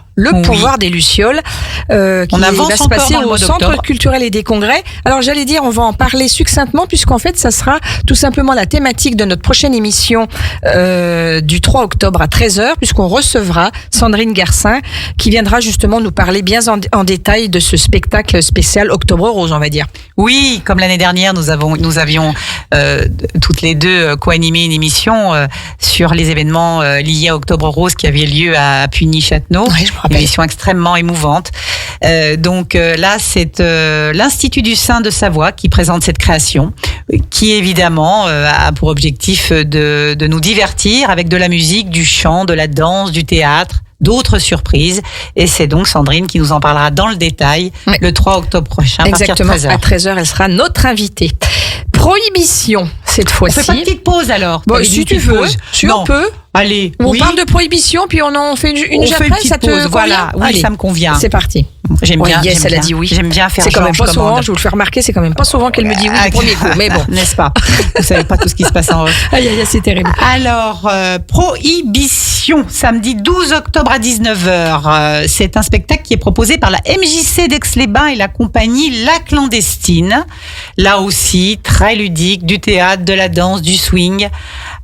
C: Pouvoir des Lucioles, qui va se passer au Centre culturel et des congrès. Alors j'allais dire, on va en parler succinctement puisqu'en fait, ça sera tout simplement la thématique de notre prochaine émission du 3 octobre à 13h, puisqu'on recevra Sandrine Garcin, qui viendra justement nous parler bien en détail de ce spectacle spécial Octobre Rose, on va dire.
D: Oui, comme l'année dernière, nous avions toutes les deux co-animé une émission sur les événements liés à Octobre Rose qui avait lieu à Puny-Châtenot.
C: Oui,
D: une émission extrêmement émouvante. Là, c'est l'Institut du Sein de Savoie qui présente cette création, qui évidemment a pour objectif de nous divertir avec de la musique, du chant, de la danse, du théâtre, d'autres surprises. Et c'est donc Sandrine qui nous en parlera dans le détail le 3 octobre prochain.
C: Exactement,
D: à 13h.
C: À 13h, elle sera notre invitée. Prohibition, cette fois-ci.
D: On fait pas de petite pause alors?
C: Bon, si tu veux, si on peut.
D: Allez,
C: on parle de prohibition, puis on en fait une après, ça te convient?
D: Voilà, oui,
C: allez,
D: ça me convient.
C: C'est parti.
D: J'aime
C: Oui,
D: bien.
C: yes,
D: j'aime
C: elle a
D: bien.
C: dit oui.
D: J'aime bien faire
C: C'est quand même
D: genre,
C: pas
D: je
C: souvent,
D: commande.
C: je vous le fais remarquer, c'est quand même pas souvent qu'elle me dit oui du premier coup. Mais bon.
D: N'est-ce pas? Vous savez pas tout ce qui se passe en off.
C: Aïe, aïe, aïe, c'est terrible.
D: Alors, Prohibition, samedi 12 octobre à 19h. C'est un spectacle qui est proposé par la MJC d'Aix-les-Bains et la compagnie La Clandestine. Là aussi, très ludique, du théâtre, de la danse, du swing.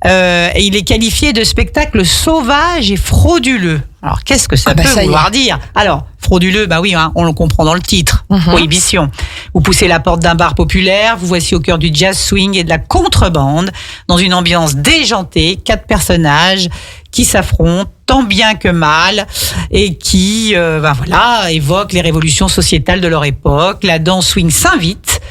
D: Et il est qualifié de spectacle sauvage et frauduleux. Alors, qu'est-ce que ça peut
C: ça y est.
D: vouloir dire? Alors, frauduleux, bah oui, hein, on le comprend dans le titre. Prohibition. Vous poussez la porte d'un bar populaire, vous voici au cœur du jazz swing et de la contrebande, dans une ambiance déjantée, 4 personnages qui s'affrontent tant bien que mal et qui, évoquent les révolutions sociétales de leur époque. La danse swing s'invite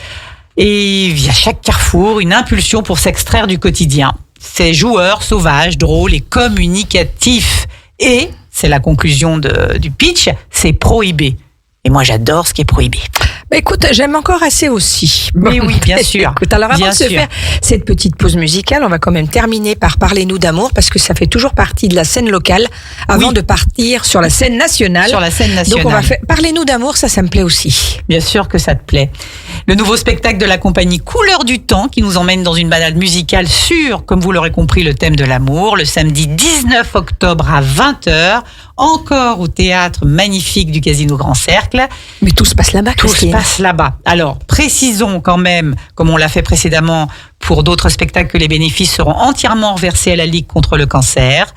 D: et via chaque carrefour, une impulsion pour s'extraire du quotidien. C'est joueur, sauvage, drôle et communicatif. Et, c'est la conclusion du pitch, c'est prohibé. Et moi, j'adore ce qui est prohibé.
C: Bah, écoute, j'aime encore assez aussi.
D: Mais oui, bien sûr.
C: Écoute, alors avant
D: Bien
C: de se
D: sûr.
C: faire cette petite pause musicale, on va quand même terminer par Parlez-nous d'amour parce que ça fait toujours partie de la scène locale avant
D: Oui.
C: de partir sur la scène nationale.
D: Sur la scène nationale.
C: Donc on va faire Parlez-nous d'amour, ça me plaît aussi.
D: Bien sûr que ça te plaît. Le nouveau spectacle de la compagnie Couleur du Temps qui nous emmène dans une balade musicale sur, comme vous l'aurez compris, le thème de l'amour, le samedi 19 octobre à 20h, encore au théâtre magnifique du Casino Grand Cercle.
C: Mais tout se passe là-bas,
D: Tout se
C: Christine.
D: passe là-bas. Alors, précisons quand même, comme on l'a fait précédemment pour d'autres spectacles, que les bénéfices seront entièrement reversés à la Ligue contre le cancer,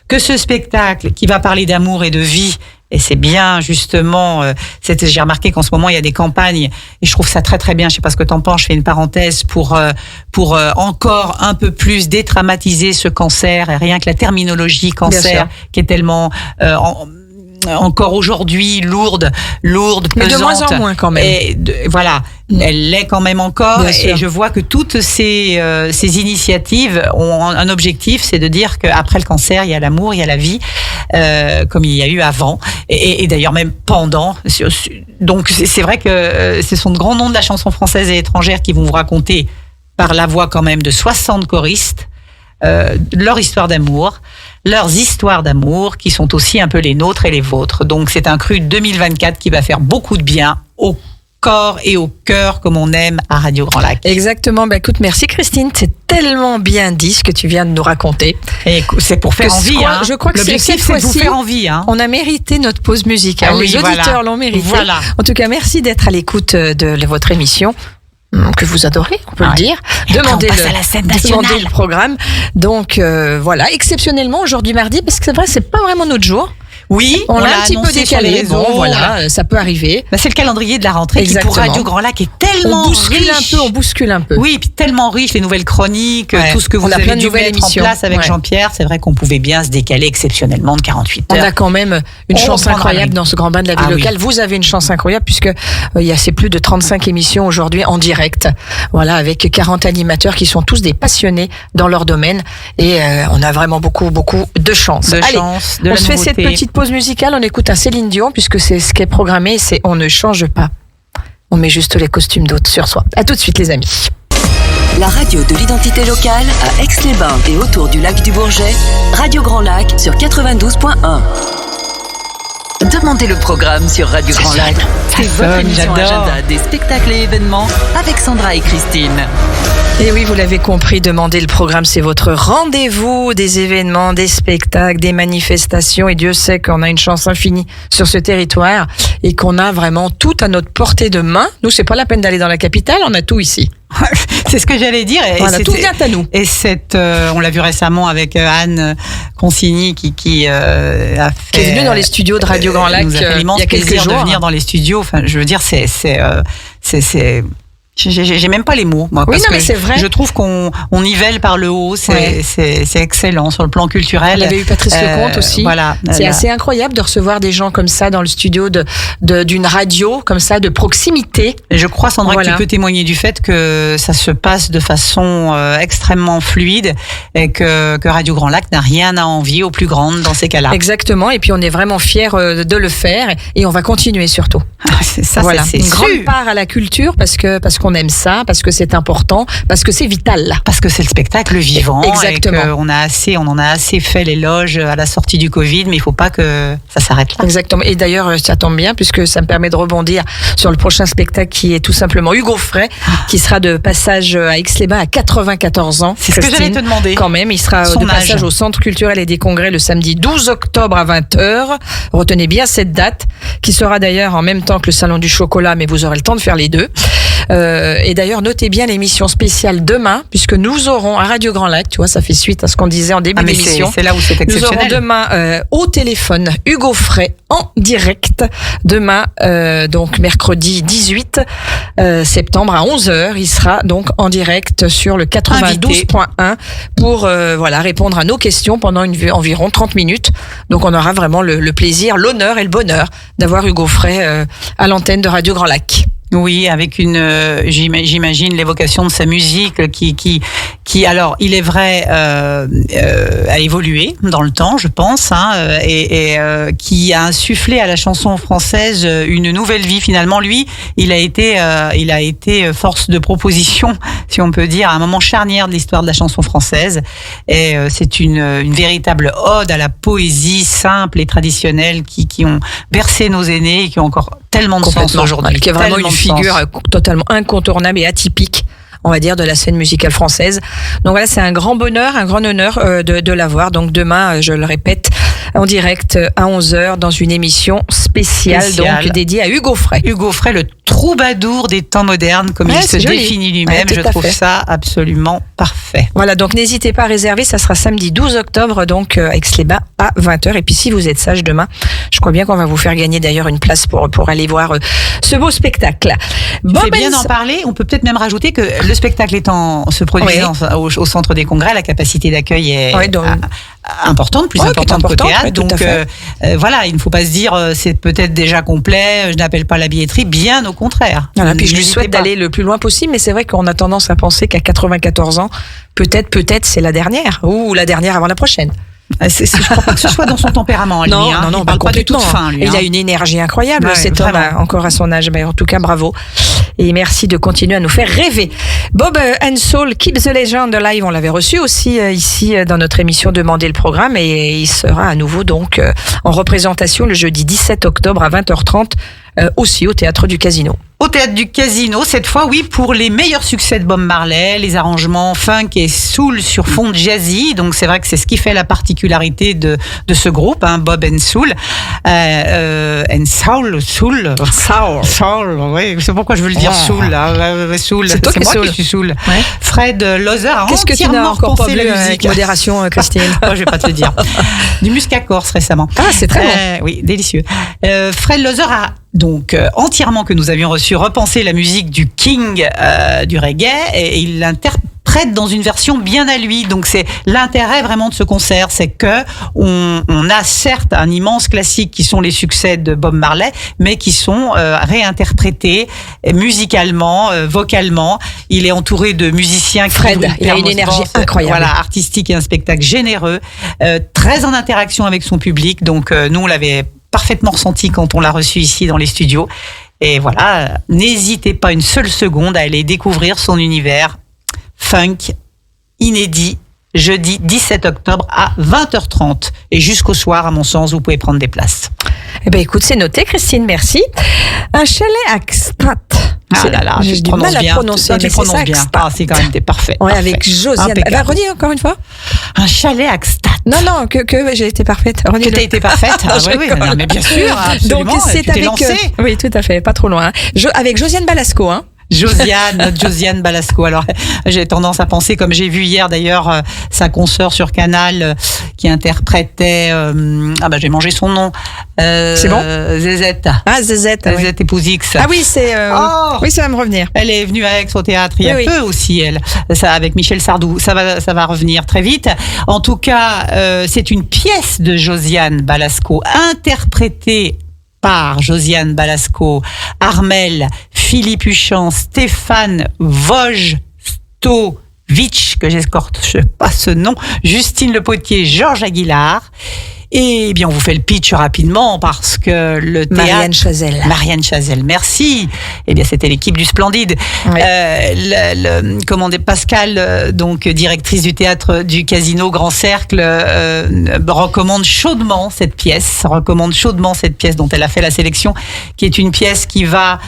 D: que ce spectacle qui va parler d'amour et de vie, et c'est bien justement, j'ai remarqué qu'en ce moment il y a des campagnes, et je trouve ça très très bien, je sais pas ce que t'en penses, je fais une parenthèse pour encore un peu plus dédramatiser ce cancer, et rien que la terminologie
C: Bien
D: cancer,
C: sûr.
D: qui est tellement... encore aujourd'hui lourde,
C: Mais de
D: pesante.
C: moins en moins quand même.
D: Et voilà, elle l'est quand même encore.
C: Bien
D: Et
C: sûr.
D: je vois que toutes ces initiatives ont un objectif, c'est de dire qu'après le cancer, il y a l'amour, il y a la vie, comme il y a eu avant, et d'ailleurs même pendant. Donc c'est vrai que ce sont de grands noms de la chanson française et étrangère qui vont vous raconter, par la voix quand même de 60 choristes, leur histoire d'amour, leurs histoires d'amour qui sont aussi un peu les nôtres et les vôtres. Donc c'est un cru 2024 qui va faire beaucoup de bien au corps et au cœur comme on aime à Radio Grand Lac.
C: Exactement. Bah, écoute, merci Christine. C'est tellement bien dit ce que tu viens de nous raconter.
D: Et c'est pour faire envie.
C: Je crois que
D: l'objectif, c'est de vous faire envie. Hein.
C: On a mérité notre pause musicale.
D: Ah oui,
C: Les auditeurs
D: voilà.
C: l'ont mérité.
D: Voilà.
C: En tout cas, merci d'être à l'écoute de votre émission. Que vous adorez, on peut
D: Ouais.
C: le dire.
D: Et après,
C: Demandez
D: on passe à la scène nationale.
C: le programme. Donc voilà, exceptionnellement aujourd'hui mardi, parce que c'est vrai, c'est pas vraiment notre jour.
D: Oui,
C: On l'a un petit peu
D: annoncé sur les
C: décalé.
D: réseaux.
C: Bon, voilà, ça peut arriver.
D: Bah, c'est le calendrier de la rentrée
C: Exactement.
D: qui pour Radio Grand Lac est tellement
C: On bouscule
D: riche.
C: on bouscule un peu.
D: Oui, puis tellement riche, les nouvelles chroniques,
C: Ouais.
D: tout ce que vous
C: On a
D: avez
C: plein de
D: dû
C: nouvelles
D: mettre
C: émissions.
D: en place avec
C: Ouais.
D: Jean-Pierre. C'est vrai qu'on pouvait bien se décaler exceptionnellement de 48
C: On
D: heures.
C: a quand même une
D: On
C: chance
D: prendra
C: incroyable
D: la-
C: dans ce grand bain de la vie
D: Ah oui.
C: locale. Vous avez une chance incroyable puisque il y a c'est plus de 35 émissions aujourd'hui en direct. Voilà, avec 40 animateurs qui sont tous des passionnés dans leur domaine et on a vraiment beaucoup de chance.
D: De
C: Allez,
D: chance, de
C: on
D: la
C: se fait cette
D: nouveauté.
C: petite pause musicale, on écoute un Céline Dion puisque c'est ce qui est programmé, c'est on ne change pas. On met juste les costumes d'autres sur soi. À tout de suite les amis.
F: La radio de l'identité locale à Aix-les-Bains et autour du lac du Bourget, Radio Grand Lac sur 92.1.
B: Demandez le programme sur Radio Grand Lac. C'est votre
D: sonne,
B: émission
D: j'adore.
B: agenda des spectacles et événements avec Sandra et Christine.
C: Et oui, vous l'avez compris, demander le programme, c'est votre rendez-vous des événements, des spectacles, des manifestations. Et Dieu sait qu'on a une chance infinie sur ce territoire et qu'on a vraiment tout à notre portée de main. Nous, c'est pas la peine d'aller dans la capitale, on a tout ici.
D: C'est ce que j'allais dire. Et
C: Voilà,
D: c'est-
C: tout vient à nous.
D: Et on l'a vu récemment avec Anne Consigny qui a fait,
C: Qui est venue dans les studios de Radio Grand Lac
D: nous a fait l'immense
C: il y a quelques
D: plaisir
C: jours.
D: de venir dans les studios. Enfin, je veux dire, j'ai même pas les mots, moi,
C: Oui,
D: parce
C: non, mais
D: que
C: c'est vrai.
D: je trouve qu'on nivelle par le haut.
C: Ouais.
D: C'est excellent sur le plan culturel.
C: On avait eu Patrice Lecomte aussi.
D: Voilà.
C: C'est assez incroyable de recevoir des gens comme ça dans le studio d'une radio, comme ça, de proximité.
D: Et je crois, Sandra,
C: Voilà.
D: que tu peux témoigner du fait que ça se passe de façon extrêmement fluide et que Radio Grand Lac n'a rien à envier aux plus grandes dans ces cas-là.
C: Exactement. Et puis, on est vraiment fiers de le faire et on va continuer surtout.
D: C'est ça,
C: Voilà.
D: c'est
C: Une grande
D: sûr.
C: part à la culture parce qu'on qu'on aime ça, parce que c'est important, parce que c'est vital.
D: Parce que c'est le spectacle vivant.
C: Exactement.
D: Et on en a assez fait l'éloge à la sortie du Covid, mais il ne faut pas que ça s'arrête là.
C: Exactement. Et d'ailleurs, ça tombe bien, puisque ça me permet de rebondir sur le prochain spectacle qui est tout simplement Hugo Frey, qui sera de passage à Aix-les-Bains à 94 ans.
D: C'est ce que j'allais te demander.
C: Quand même, il sera
D: Son
C: de passage
D: âge.
C: au Centre culturel et des congrès le samedi 12 octobre à 20h. Retenez bien cette date, qui sera d'ailleurs en même temps que le Salon du Chocolat, mais vous aurez le temps de faire les deux. Et d'ailleurs, notez bien l'émission spéciale demain, puisque nous aurons à Radio Grand Lac, tu vois, ça fait suite à ce qu'on disait en début d'émission.
D: C'est là où c'est
C: Nous aurons
D: exceptionnel.
C: demain au téléphone Hugo Frey en direct. Demain, donc mercredi 18 septembre à 11h, il sera donc en direct sur le 92.1 pour voilà, répondre à nos questions pendant environ 30 minutes. Donc on aura vraiment le plaisir, l'honneur et le bonheur d'avoir Hugo Frey à l'antenne de Radio Grand Lac.
D: Oui, avec j'imagine l'évocation de sa musique qui alors il est vrai a évolué dans le temps, je pense, et qui a insufflé à la chanson française une nouvelle vie. Finalement, lui, il a été force de proposition, si on peut dire, à un moment charnière de l'histoire de la chanson française. Et c'est une véritable ode à la poésie simple et traditionnelle qui ont bercé nos aînés et qui ont encore tellement de sens aujourd'hui.
C: Qui est vraiment une figure totalement incontournable et atypique, on va dire, de la scène musicale française. Donc voilà, c'est un grand bonheur, un grand honneur de l'avoir. Donc demain, je le répète, en direct à 11h dans une émission spéciale. Donc dédiée à Hugo Frey.
D: Hugo Frey, le troubadour des temps modernes, comme il se définit lui-même. Je trouve ça absolument parfait.
C: Voilà, donc n'hésitez pas à réserver, ça sera samedi 12 octobre, donc à Aix-les-Bains à 20h. Et puis si vous êtes sage demain, je crois bien qu'on va vous faire gagner d'ailleurs une place pour aller voir ce beau spectacle.
D: Tu fais bien d'en parler. On peut peut-être même rajouter que le spectacle se produisant au centre des congrès, la capacité d'accueil est importante, plus importante qu'au théâtre. Donc voilà, il ne faut pas se dire c'est peut-être déjà complet, je n'appelle pas la billetterie, bien au contraire.
C: Voilà, puis je lui souhaite d'aller le plus loin possible, mais c'est vrai qu'on a tendance à penser qu'à 94 ans, peut-être c'est la dernière, ou la dernière avant la prochaine.
D: Je crois pas que ce soit dans son tempérament.
C: Non,
D: il parle pas de toute fin. Lui,
C: il a une énergie incroyable, cet homme, encore à son âge. Mais en tout cas, bravo. Et merci de continuer à nous faire rêver. Bob and Soul, Keep the Legend Alive, on l'avait reçu aussi ici dans notre émission Demandez le programme, et il sera à nouveau donc en représentation le jeudi 17 octobre à 20h30 aussi au Théâtre du Casino.
D: Au Théâtre du Casino, cette fois, oui, pour les meilleurs succès de Bob Marley, les arrangements funk et soul sur fond jazzy. Donc c'est vrai que c'est ce qui fait la particularité de ce groupe, Bob and Soul. And Soul, oui, c'est pourquoi je veux le dire soul. Soul.
C: C'est toi qui
D: moi qui suis soul.
C: Ouais.
D: Fred Lozer a
C: Qu'est-ce que tu n'as encore pas bu avec modération, Christine?
D: Je vais pas te le dire. Du muscat corse récemment.
C: Ah, c'est très bon.
D: Oui, délicieux. Fred Lozer a donc entièrement, que nous avions reçu, repensé la musique du King du reggae, et il l'interprète dans une version bien à lui. Donc c'est l'intérêt vraiment de ce concert, c'est que on a certes un immense classique qui sont les succès de Bob Marley, mais qui sont réinterprétés musicalement, vocalement. Il est entouré de musiciens.
C: Fred, il a une énergie incroyable.
D: Voilà, artistique, et un spectacle généreux, très en interaction avec son public. Donc nous, on l'avait parfaitement ressenti quand on l'a reçu ici dans les studios. Et voilà, n'hésitez pas une seule seconde à aller découvrir son univers funk inédit, jeudi 17 octobre à 20h30. Et jusqu'au soir, à mon sens, vous pouvez prendre des places.
C: Eh ben écoute, c'est noté, Christine, merci. Un chalet à Gstaad.
D: Ah là là,
C: j'ai du mal à prononcer, mais c'est ça,
D: bien.
C: Gstaad.
D: C'est quand même parfait.
C: Ouais, avec Josiane. Redis encore une fois.
D: Un chalet à Gstaad.
C: Non, que j'ai été parfaite.
D: Que t'as été parfaite. Oui, non, mais bien sûr, absolument.
C: Donc c'est avec. Oui, tout à fait, pas trop loin. Avec Josiane Balasco,
D: notre Josiane Balasco. Alors, j'ai tendance à penser, comme j'ai vu hier d'ailleurs, sa consoeur sur Canal qui interprétait. J'ai mangé son nom.
C: C'est bon.
D: Zezette.
C: Ah, Zezette.
D: Zezette épouse X.
C: Ah oui, oui, ça va me revenir.
D: Elle est venue à Aix au théâtre il y a peu aussi, elle. Ça, avec Michel Sardou. Ça va revenir très vite. En tout cas, c'est une pièce de Josiane Balasco interprétée par Josiane Balasco, Armel, Philippe Huchon, Stéphane Wojtowicz, que j'escorte, je sais pas ce nom, Justine Le Potier, Georges Aguilar. Et bien, on vous fait le pitch rapidement parce que le théâtre... Marianne Chazelle, merci. Eh bien, c'était l'équipe du Splendide.
C: Oui.
D: Pascal, donc directrice du théâtre du Casino Grand Cercle, recommande chaudement cette pièce dont elle a fait la sélection, qui est une pièce qui va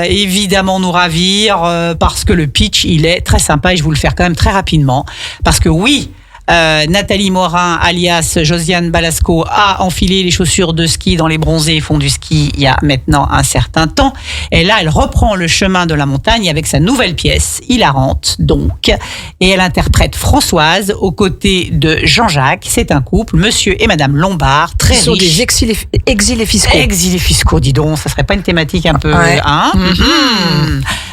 D: évidemment nous ravir parce que le pitch, il est très sympa et je vais vous le faire quand même très rapidement. Parce que oui, Nathalie Morin, alias Josiane Balasco, a enfilé les chaussures de ski dans les bronzés fonds du ski il y a maintenant un certain temps. Et là, elle reprend le chemin de la montagne avec sa nouvelle pièce, hilarante donc. Et elle interprète Françoise aux côtés de Jean-Jacques. C'est un couple, monsieur et madame Lombard, très riches.
C: Ils sont des exilés fiscaux.
D: Exilés fiscaux, dis donc, ça serait pas une thématique un peu...
C: Ouais.
D: Hein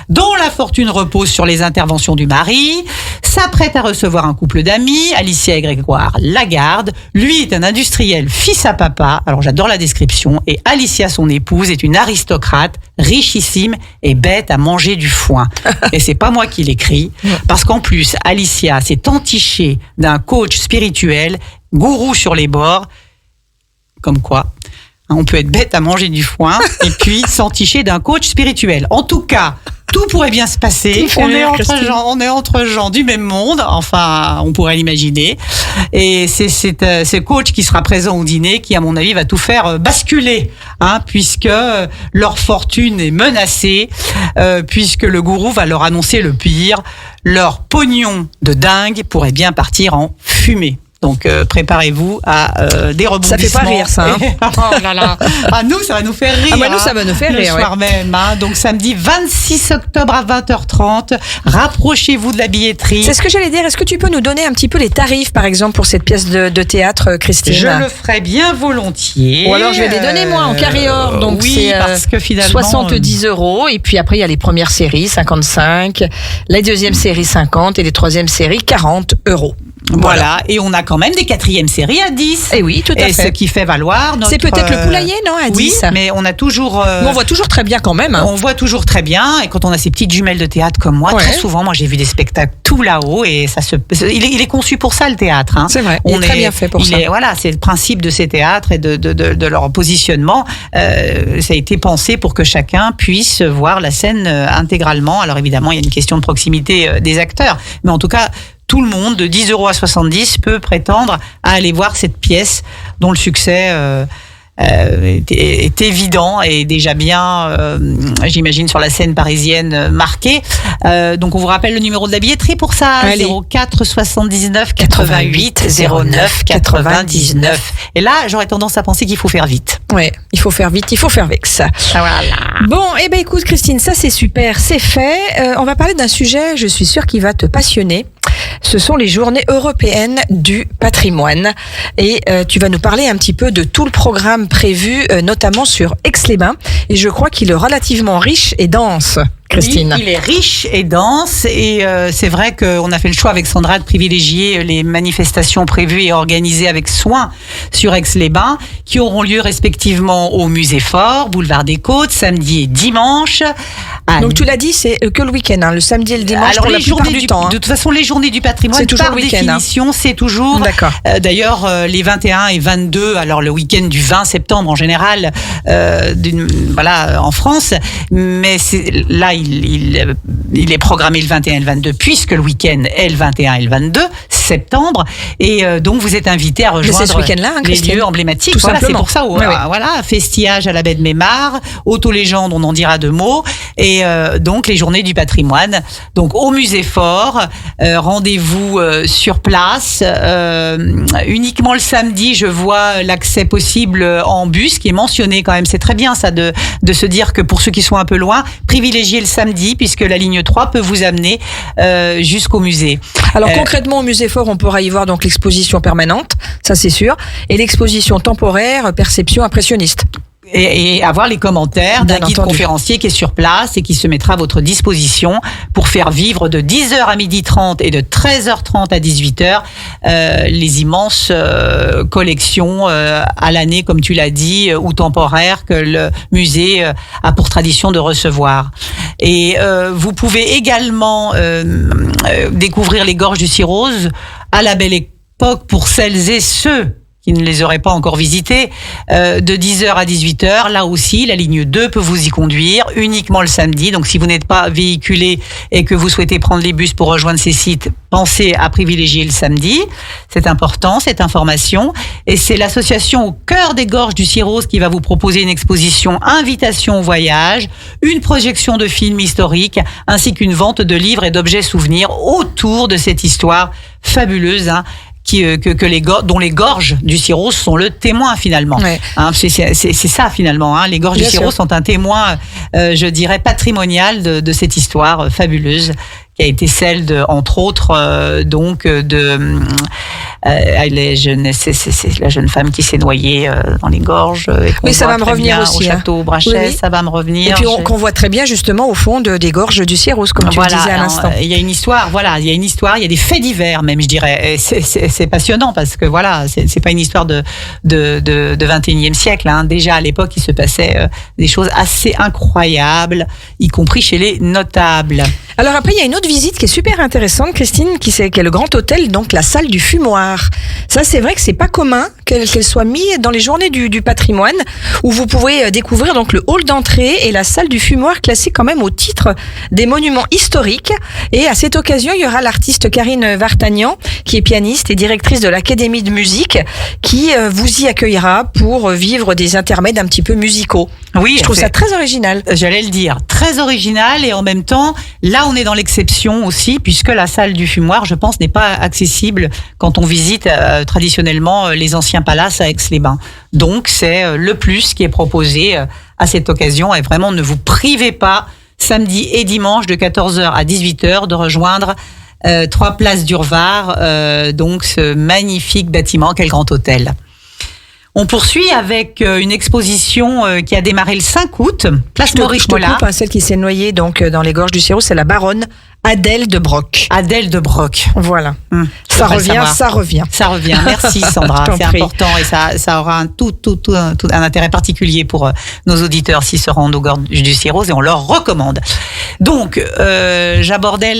D: dont la fortune repose sur les interventions du mari, s'apprête à recevoir un couple d'amis, Alicia et Grégoire Lagarde. Lui est un industriel fils à papa, alors j'adore la description, et Alicia, son épouse, est une aristocrate, richissime et bête à manger du foin. Et c'est pas moi qui l'écris, parce qu'en plus, Alicia s'est entichée d'un coach spirituel, gourou sur les bords, comme quoi... On peut être bête à manger du foin et puis s'enticher d'un coach spirituel. En tout cas, tout pourrait bien se passer. On est entre gens du même monde. Enfin, on pourrait l'imaginer. Et c'est ce coach qui sera présent au dîner qui, à mon avis, va tout faire basculer, puisque leur fortune est menacée, puisque le gourou va leur annoncer le pire. Leur pognon de dingue pourrait bien partir en fumée. Donc préparez-vous à des rebondissements.
C: Ça fait pas rire, ça.
D: Oh là là. Nous, ça va nous faire rire.
C: Nous, ça va nous faire rire.
D: Le soir même. Donc samedi 26 octobre à 20h30. Rapprochez-vous de la billetterie.
C: C'est ce que j'allais dire. Est-ce que tu peux nous donner un petit peu les tarifs, par exemple, pour cette pièce de théâtre, Christine ?
D: Je le ferai bien volontiers.
C: Ou alors je vais les donner moi en carré-or. Donc
D: oui,
C: c'est
D: parce que finalement
C: 70 €. Et puis après, il y a les premières séries, 55. La deuxième série, 50. Et les troisième séries, 40 €.
D: Voilà, et on a quand même des quatrièmes séries à 10.
C: Et oui, tout à fait.
D: Et ce qui fait valoir notre...
C: C'est peut-être le poulailler, non, à 10.
D: Oui, mais on a toujours...
C: Mais on voit toujours très bien quand même.
D: On voit toujours très bien, et quand on a ces petites jumelles de théâtre comme moi, très souvent, moi j'ai vu des spectacles tout là-haut, et il est conçu pour ça, le théâtre.
C: C'est vrai, il est très bien fait pour ça.
D: Voilà, c'est le principe de ces théâtres et de leur positionnement. Ça a été pensé pour que chacun puisse voir la scène intégralement. Alors évidemment, il y a une question de proximité des acteurs, mais en tout cas... Tout le monde, de 10 € à 70, peut prétendre à aller voir cette pièce dont le succès est évident et déjà bien, j'imagine, sur la scène parisienne marqué. Donc on vous rappelle le numéro de la billetterie pour ça. 04 79 88 09 99. Et là, j'aurais tendance à penser qu'il faut faire vite.
C: Ouais, il faut faire vite, il faut faire vex.
D: Voilà.
C: Bon, écoute Christine, ça c'est super, c'est fait. On va parler d'un sujet, je suis sûre, qui va te passionner. Ce sont les journées européennes du patrimoine. Et tu vas nous parler un petit peu de tout le programme prévu, notamment sur Aix-les-Bains. Et je crois qu'il est relativement riche et dense. Christine.
D: Oui, il est riche et dense, et c'est vrai qu'on a fait le choix avec Sandra de privilégier les manifestations prévues et organisées avec soin sur Aix-les-Bains, qui auront lieu respectivement au Musée Fort, Boulevard des Côtes, samedi et dimanche.
C: Donc tu l'as dit, c'est que le week-end, le samedi et le dimanche.
D: Alors
C: pour
D: les
C: la plupart du temps.
D: De toute façon, les journées du patrimoine,
C: c'est toujours
D: par
C: le week-end,
D: définition, c'est toujours.
C: D'accord.
D: D'ailleurs, les 21 et 22, alors le week-end du 20 septembre en général, en France, mais là il est programmé le 21 et le 22, puisque le week-end est le 21 et le 22 septembre, et donc vous êtes invité à rejoindre
C: ce week-end-là,
D: les lieux emblématiques.
C: Tout
D: voilà,
C: simplement.
D: c'est pour ça. Voilà, festillage à la baie de Mémar, auto-légende, on en dira deux mots, et donc les journées du patrimoine. Donc au Musée Fort, rendez-vous sur place. Uniquement le samedi, je vois l'accès possible en bus, qui est mentionné quand même. C'est très bien ça de se dire que pour ceux qui sont un peu loin, privilégiez le samedi, puisque la ligne 3 peut vous amener jusqu'au musée.
C: Alors concrètement, au Musée Fort, on pourra y voir donc l'exposition permanente, ça c'est sûr, et l'exposition temporaire perception impressionniste.
D: Et avoir les commentaires d'un guide conférencier qui est sur place et qui se mettra à votre disposition pour faire vivre de 10h à 12h30 et de 13h30 à 18h les immenses collections à l'année, comme tu l'as dit, ou temporaires que le musée a pour tradition de recevoir. Et vous pouvez également découvrir les gorges du Cirrose à la Belle Époque pour celles et ceux qui ne les auraient pas encore visités, de 10h à 18h. Là aussi, la ligne 2 peut vous y conduire uniquement le samedi. Donc, si vous n'êtes pas véhiculé et que vous souhaitez prendre les bus pour rejoindre ces sites, pensez à privilégier le samedi. C'est important, cette information. Et c'est l'association Au cœur des gorges du Cirrose qui va vous proposer une exposition Invitation au voyage, une projection de films historiques, ainsi qu'une vente de livres et d'objets souvenirs autour de cette histoire fabuleuse, hein, dont les gorges du Cirrose sont le témoin finalement.
C: Ouais.
D: Hein, c'est ça finalement. Hein, les gorges
C: Bien
D: du Cirrose sont un témoin, je dirais, patrimonial de cette histoire fabuleuse qui a été celle de, entre autres, c'est la jeune femme qui s'est noyée dans les gorges.
C: Oui, ça va me revenir aussi.
D: Au château Brachet,
C: oui.
D: ça va me revenir.
C: Et puis qu'on voit très bien justement au fond des gorges du Cirrose, comme tu le disais à l'instant.
D: Il y a une histoire, il y a des faits divers même, je dirais. Et c'est passionnant parce que voilà, c'est pas une histoire de 21e siècle. Hein. Déjà à l'époque, il se passait des choses assez incroyables, y compris chez les notables.
C: Alors après, il y a une autre visite qui est super intéressante, Christine, qui est le Grand Hôtel, donc la salle du fumoir. Ça, c'est vrai que c'est pas commun qu'elle soit mise dans les journées du patrimoine, où vous pouvez découvrir donc le hall d'entrée et la salle du fumoir, classée quand même au titre des monuments historiques. Et à cette occasion, il y aura l'artiste Karine Vartagnan, qui est pianiste et directrice de l'Académie de musique, qui vous y accueillera pour vivre des intermèdes un petit peu musicaux.
D: Oui,
C: je trouve ça très original.
D: J'allais le dire, très original, et en même temps, là on est dans l'exception aussi, puisque la salle du fumoir, je pense, n'est pas accessible quand on visite traditionnellement les anciens palaces à Aix-les-Bains. Donc c'est le plus qui est proposé à cette occasion, et vraiment ne vous privez pas, samedi et dimanche de 14h à 18h, de rejoindre 3 places d'Urvar, donc ce magnifique bâtiment qu'est le Grand Hôtel. On poursuit avec une exposition qui a démarré le 5 août, place Maurice Mollard.
C: Celle qui s'est noyée donc dans les gorges du Cirrose, c'est la baronne Adèle de Broc.
D: Adèle de Broc.
C: Voilà. Ça revient.
D: Merci Sandra, c'est important, et ça aura un intérêt particulier pour nos auditeurs s'ils se rendent aux gorges du Cirrose, et on leur recommande. Donc, j'abordais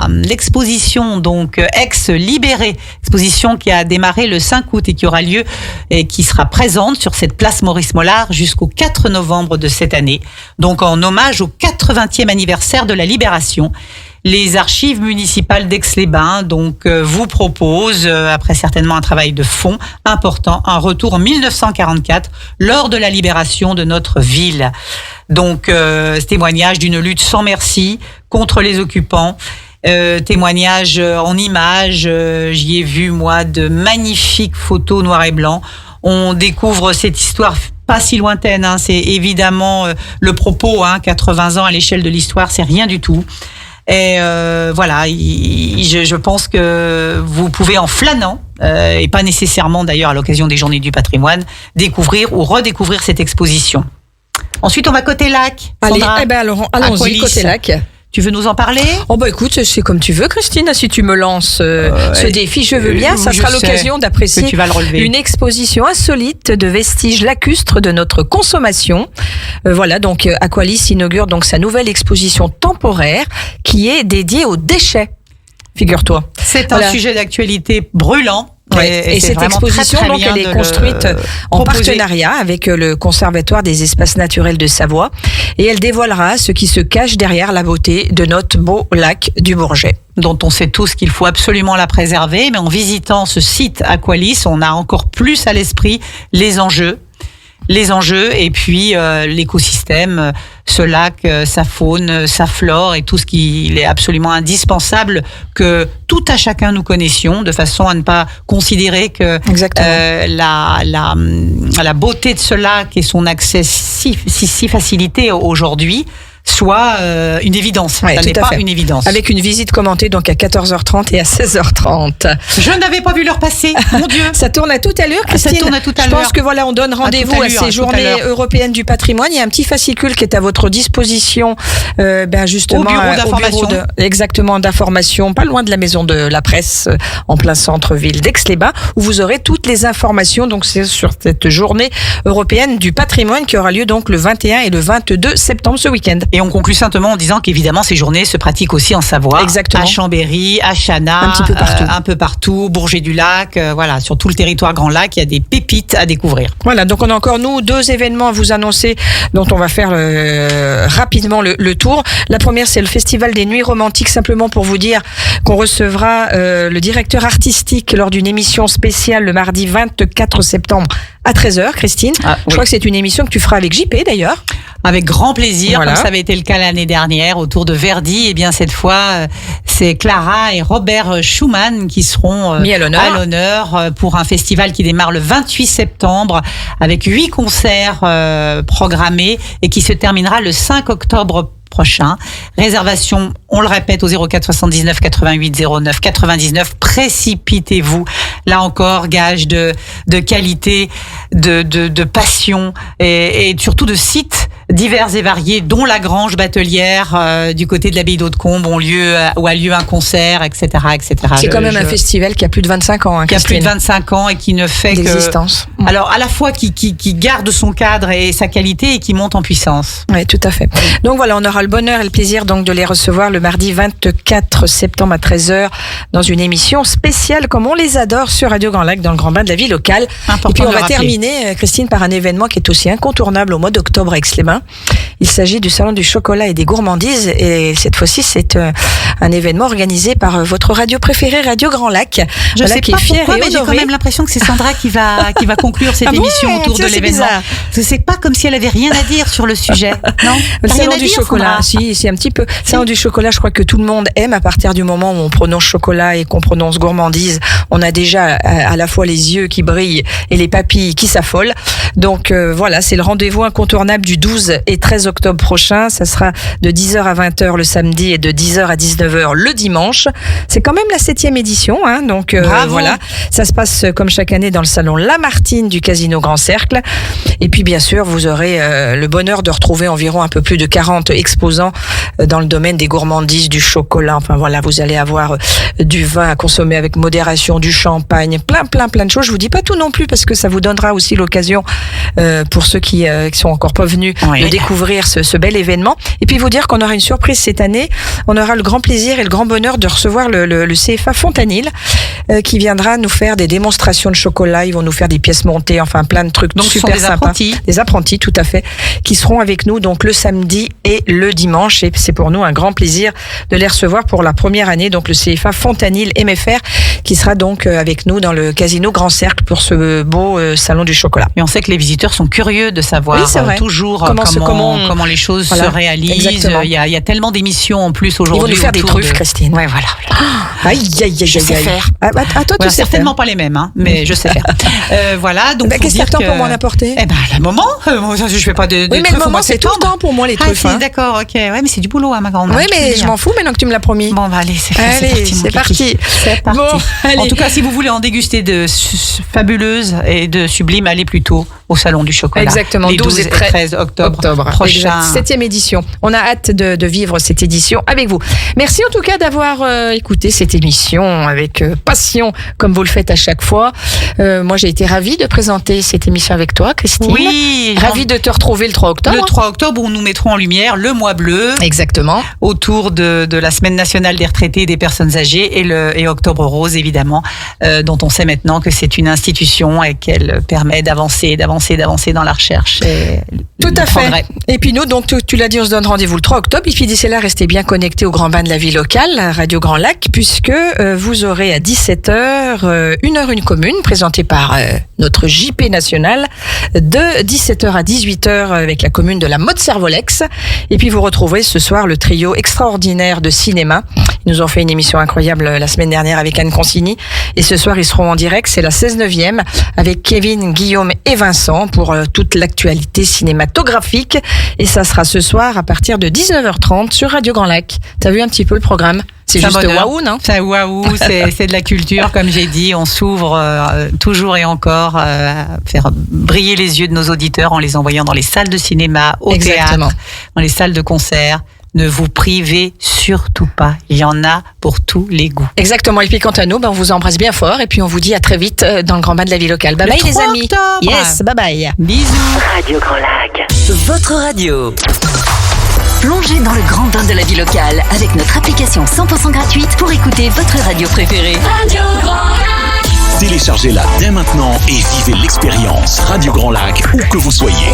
D: l'exposition donc Aix-Libéré, exposition qui a démarré le 5 août et qui aura lieu et qui sera présente sur cette place Maurice Mollard jusqu'au 4 novembre de cette année. Donc, en hommage au 80e anniversaire de la Libération. Les archives municipales d'Aix-les-Bains vous proposent, après certainement un travail de fond important, un retour en 1944 lors de la libération de notre ville. Donc, ce témoignage d'une lutte sans merci contre les occupants. Témoignage en images, j'y ai vu moi de magnifiques photos noir et blanc. On découvre cette histoire pas si lointaine, hein. C'est évidemment le propos, 80 ans à l'échelle de l'histoire, c'est rien du tout. Et voilà, je pense que vous pouvez en flânant, et pas nécessairement d'ailleurs à l'occasion des Journées du patrimoine, découvrir ou redécouvrir cette exposition. Ensuite, on va côté lac. Sandra,
C: allons-y, côté lac.
D: Tu veux nous en parler ?
C: Oh bah écoute, c'est comme tu veux, Christine. Si tu me lances ce défi, je veux bien. Ça sera l'occasion d'apprécier une exposition insolite de vestiges lacustres de notre consommation. Voilà, donc Aqualis inaugure donc sa nouvelle exposition temporaire qui est dédiée aux déchets. Figure-toi.
D: C'est un sujet d'actualité brûlant.
C: Ouais, et cette exposition,
D: très
C: donc, elle est construite en partenariat avec le Conservatoire des espaces naturels de Savoie, et elle dévoilera ce qui se cache derrière la beauté de notre beau lac du Bourget.
D: Dont on sait tous qu'il faut absolument la préserver, mais en visitant ce site Aqualis, on a encore plus à l'esprit les enjeux et puis l'écosystème, ce lac, sa faune, sa flore et tout ce qu'il est absolument indispensable que tout à chacun nous connaissions, de façon à ne pas considérer que la beauté de ce lac et son accès si facilité aujourd'hui soit une évidence.
C: Ouais,
D: ça n'est pas une évidence.
C: Avec une visite commentée donc à 14h30 et à 16h30.
D: Je n'avais pas vu l'heure passer, mon Dieu.
C: Ça tourne à toute allure, Christine.
D: Ça tourne à toute allure.
C: Je pense que voilà, on donne rendez-vous à ces journées européennes du patrimoine. Il y a un petit fascicule qui est à votre disposition, justement
D: au bureau d'information.
C: Exactement, d'information, pas loin de la maison de la presse, en plein centre-ville d'Aix-les-Bains, où vous aurez toutes les informations. Donc c'est sur cette journée européenne du patrimoine qui aura lieu donc le 21 et le 22 septembre, ce week-end.
D: Et on conclut simplement en disant qu'évidemment ces journées se pratiquent aussi en Savoie,
C: Exactement.
D: à Chambéry, à Chana,
C: Un petit peu partout.
D: un peu partout, Bourget-du-Lac, voilà, sur tout le territoire Grand Lac, il y a des pépites à découvrir.
C: Voilà, donc on a encore, nous, 2 événements à vous annoncer dont on va faire rapidement le tour. La première, c'est le Festival des Nuits Romantiques, simplement pour vous dire qu'on recevra le directeur artistique lors d'une émission spéciale le mardi 24 septembre à 13h, Christine. Je crois que c'est une émission que tu feras avec JP d'ailleurs.
D: Avec grand plaisir,
C: Voilà.
D: comme ça avait été le cas l'année dernière autour de Verdi. Et bien cette fois, c'est Clara et Robert Schumann qui seront
C: mis à
D: l'honneur pour un festival qui démarre le 28 septembre avec 8 concerts programmés et qui se terminera le 5 octobre prochain. Réservation, on le répète, au 04 79 88 09 99. Précipitez-vous. Là encore, gage de qualité, de passion et surtout de sites divers et variés, dont la Grange Batelière du côté de l'abbaye d'Hautecombe où a lieu un concert, etc., etc.
C: C'est quand même un festival qui a plus de 25 ans, hein,
D: qui a plus
C: Christine,
D: de 25 ans et qui ne fait que
C: d'existence.
D: alors à la fois qui garde son cadre et sa qualité et qui monte en puissance.
C: Oui, tout à fait. Donc voilà, on aura le bonheur et le plaisir donc de les recevoir le mardi 24 septembre à 13h dans une émission spéciale comme on les adore sur Radio Grand Lac dans le Grand Bain de la vie locale.
D: Important
C: Et puis on
D: de le
C: va
D: rappeler.
C: terminer, Christine, par un événement qui est aussi incontournable au mois d'octobre à Aix-les-Bains. Il s'agit du Salon du chocolat et des gourmandises et cette fois-ci c'est un événement organisé par votre radio préférée, Radio Grand Lac.
D: Je
C: Voilà,
D: sais
C: qui
D: pas
C: est fière
D: pourquoi,
C: et
D: mais j'ai quand
C: honorée.
D: même l'impression que c'est Sandra qui va conclure cette
C: Ah bon,
D: émission autour
C: tiens,
D: de
C: c'est
D: l'événement.
C: bizarre.
D: C'est pas comme si elle avait rien à dire sur le sujet. Non.
C: Le
D: T'as rien
C: salon
D: à
C: du
D: dire,
C: chocolat,
D: Sandra
C: si, un petit peu. Le salon du chocolat, je crois que tout le monde aime à partir du moment où on prononce chocolat et qu'on prononce gourmandise. On a déjà à la fois les yeux qui brillent et les papilles qui s'affolent. Donc voilà, c'est le rendez-vous incontournable du 12 et 13 octobre prochain. Ça sera de 10h à 20h le samedi et de 10h à 19h le dimanche. C'est quand même la 7e édition, hein, donc
D: Bravo.
C: voilà. Ça se passe comme chaque année dans le salon Lamartine du Casino Grand Cercle. Et puis bien sûr, vous aurez le bonheur de retrouver environ un peu plus de 40 exposants dans le domaine des gourmandises, du chocolat. Enfin voilà, vous allez avoir du vin à consommer avec modération, du champagne, plein de choses. Je vous dis pas tout non plus parce que ça vous donnera aussi l'occasion pour ceux qui sont encore pas venus
D: Oui.
C: de découvrir ce bel événement. Et puis vous dire qu'on aura une surprise cette année. On aura le grand plaisir et le grand bonheur de recevoir le CFA Fontanil qui viendra nous faire des démonstrations de chocolat. Ils vont nous faire des pièces montées, enfin plein de trucs
D: Donc, ce sont
C: super
D: des
C: sympas.
D: apprentis.
C: Des apprentis, tout à fait, qui seront avec nous donc le samedi et le dimanche. Et c'est pour nous un grand plaisir de les recevoir pour la première année. Donc le CFA Fontanil MFR qui sera donc avec nous dans le Casino Grand Cercle pour ce beau salon du chocolat.
D: Et on sait que les visiteurs sont curieux de savoir
C: Oui, c'est vrai.
D: toujours
C: Comment
D: les choses
C: Voilà,
D: se réalisent.
C: exactement.
D: Il y a tellement d'émissions en plus
C: Ils
D: aujourd'hui.
C: vont nous faire des
D: autour
C: truffes,
D: de-
C: Christine.
D: Ouais, voilà.
C: Aïe,
D: Je sais faire.
C: Ah, toi, tu
D: Voilà,
C: sais
D: certainement
C: faire.
D: pas les mêmes, hein, mais je sais faire. Voilà, donc
C: Bah,
D: pour
C: qu'est-ce que
D: dire
C: t'attends
D: que...
C: pour m'en apporter?
D: Eh ben, le moment. Moi, je fais pas de
C: Oui, mais le
D: truffes au
C: moment,
D: mois de
C: c'est tout le
D: septembre.
C: temps pour moi, les
D: Ah,
C: truffes.
D: si,
C: hein.
D: d'accord, ok. Ouais, mais c'est du boulot, hein, ma grande.
C: Oui,
D: Je peux
C: mais
D: dire.
C: je m'en fous maintenant que tu me l'as promis.
D: Bon, bah allez, c'est
C: Allez,
D: parti. mon
C: c'est
D: kiki.
C: parti.
D: C'est parti.
C: Bon, allez.
D: En tout cas, si vous voulez en déguster de fabuleuses et de sublimes, allez plutôt au Salon du Chocolat.
C: Exactement,
D: les
C: 12 et 13
D: octobre prochain.
C: 7e édition. On a hâte de vivre cette édition avec vous. Merci en tout cas d'avoir écouté cette émission avec passion, comme vous le faites à chaque fois. Moi, j'ai été ravie de présenter cette émission avec toi, Christine.
D: Oui,
C: Ravie de te retrouver le 3 octobre.
D: le 3 octobre, où nous mettrons en lumière le mois bleu
C: Exactement.
D: autour de la Semaine nationale des retraités et des personnes âgées et Octobre Rose, évidemment, dont on sait maintenant que c'est une institution et qu'elle permet d'avancer dans la recherche. Et
C: Tout
D: le
C: à fait.
D: progrès.
C: Et puis nous, donc tu l'as dit, on se donne rendez-vous le 3 octobre. Et puis d'ici là, restez bien connectés au Grand Bain de la vie locale, à Radio Grand Lac, puisque vous aurez à 17h, 1h1 commune, présentée par notre JP national, de 17h à 18h avec la commune de la Motte-Servolex. Et puis vous retrouverez ce soir le trio extraordinaire de cinéma. Ils nous ont fait une émission incroyable la semaine dernière avec Anne Consigny. Et ce soir, ils seront en direct. C'est la 16e avec Kevin, Guillaume et Vincent pour toute l'actualité cinématographique. Et ça sera ce soir à partir de 19h30 sur Radio Grand Lac. T'as vu un petit peu le programme? C'est
D: un
C: juste
D: bonheur.
C: waouh, non?
D: C'est waouh, c'est de la culture, comme j'ai dit. On s'ouvre toujours et encore à faire briller les yeux de nos auditeurs en les envoyant dans les salles de cinéma, au
C: Exactement.
D: théâtre, dans les salles de concert. Ne vous privez surtout pas. Il y en a pour tous les goûts.
C: Exactement. Et puis quant à nous, on vous embrasse bien fort et puis on vous dit à très vite dans le Grand Bain de la vie locale. Bye
D: Le
C: bye les
D: 3
C: amis.
D: octobre.
C: Yes, bye bye.
D: Bisous.
F: Radio Grand Lac. Votre radio. Plongez dans le grand bain de la vie locale avec notre application 100% gratuite pour écouter votre radio préférée. Radio Grand Lac.
A: Téléchargez-la dès maintenant et vivez l'expérience Radio Grand Lac où que vous soyez.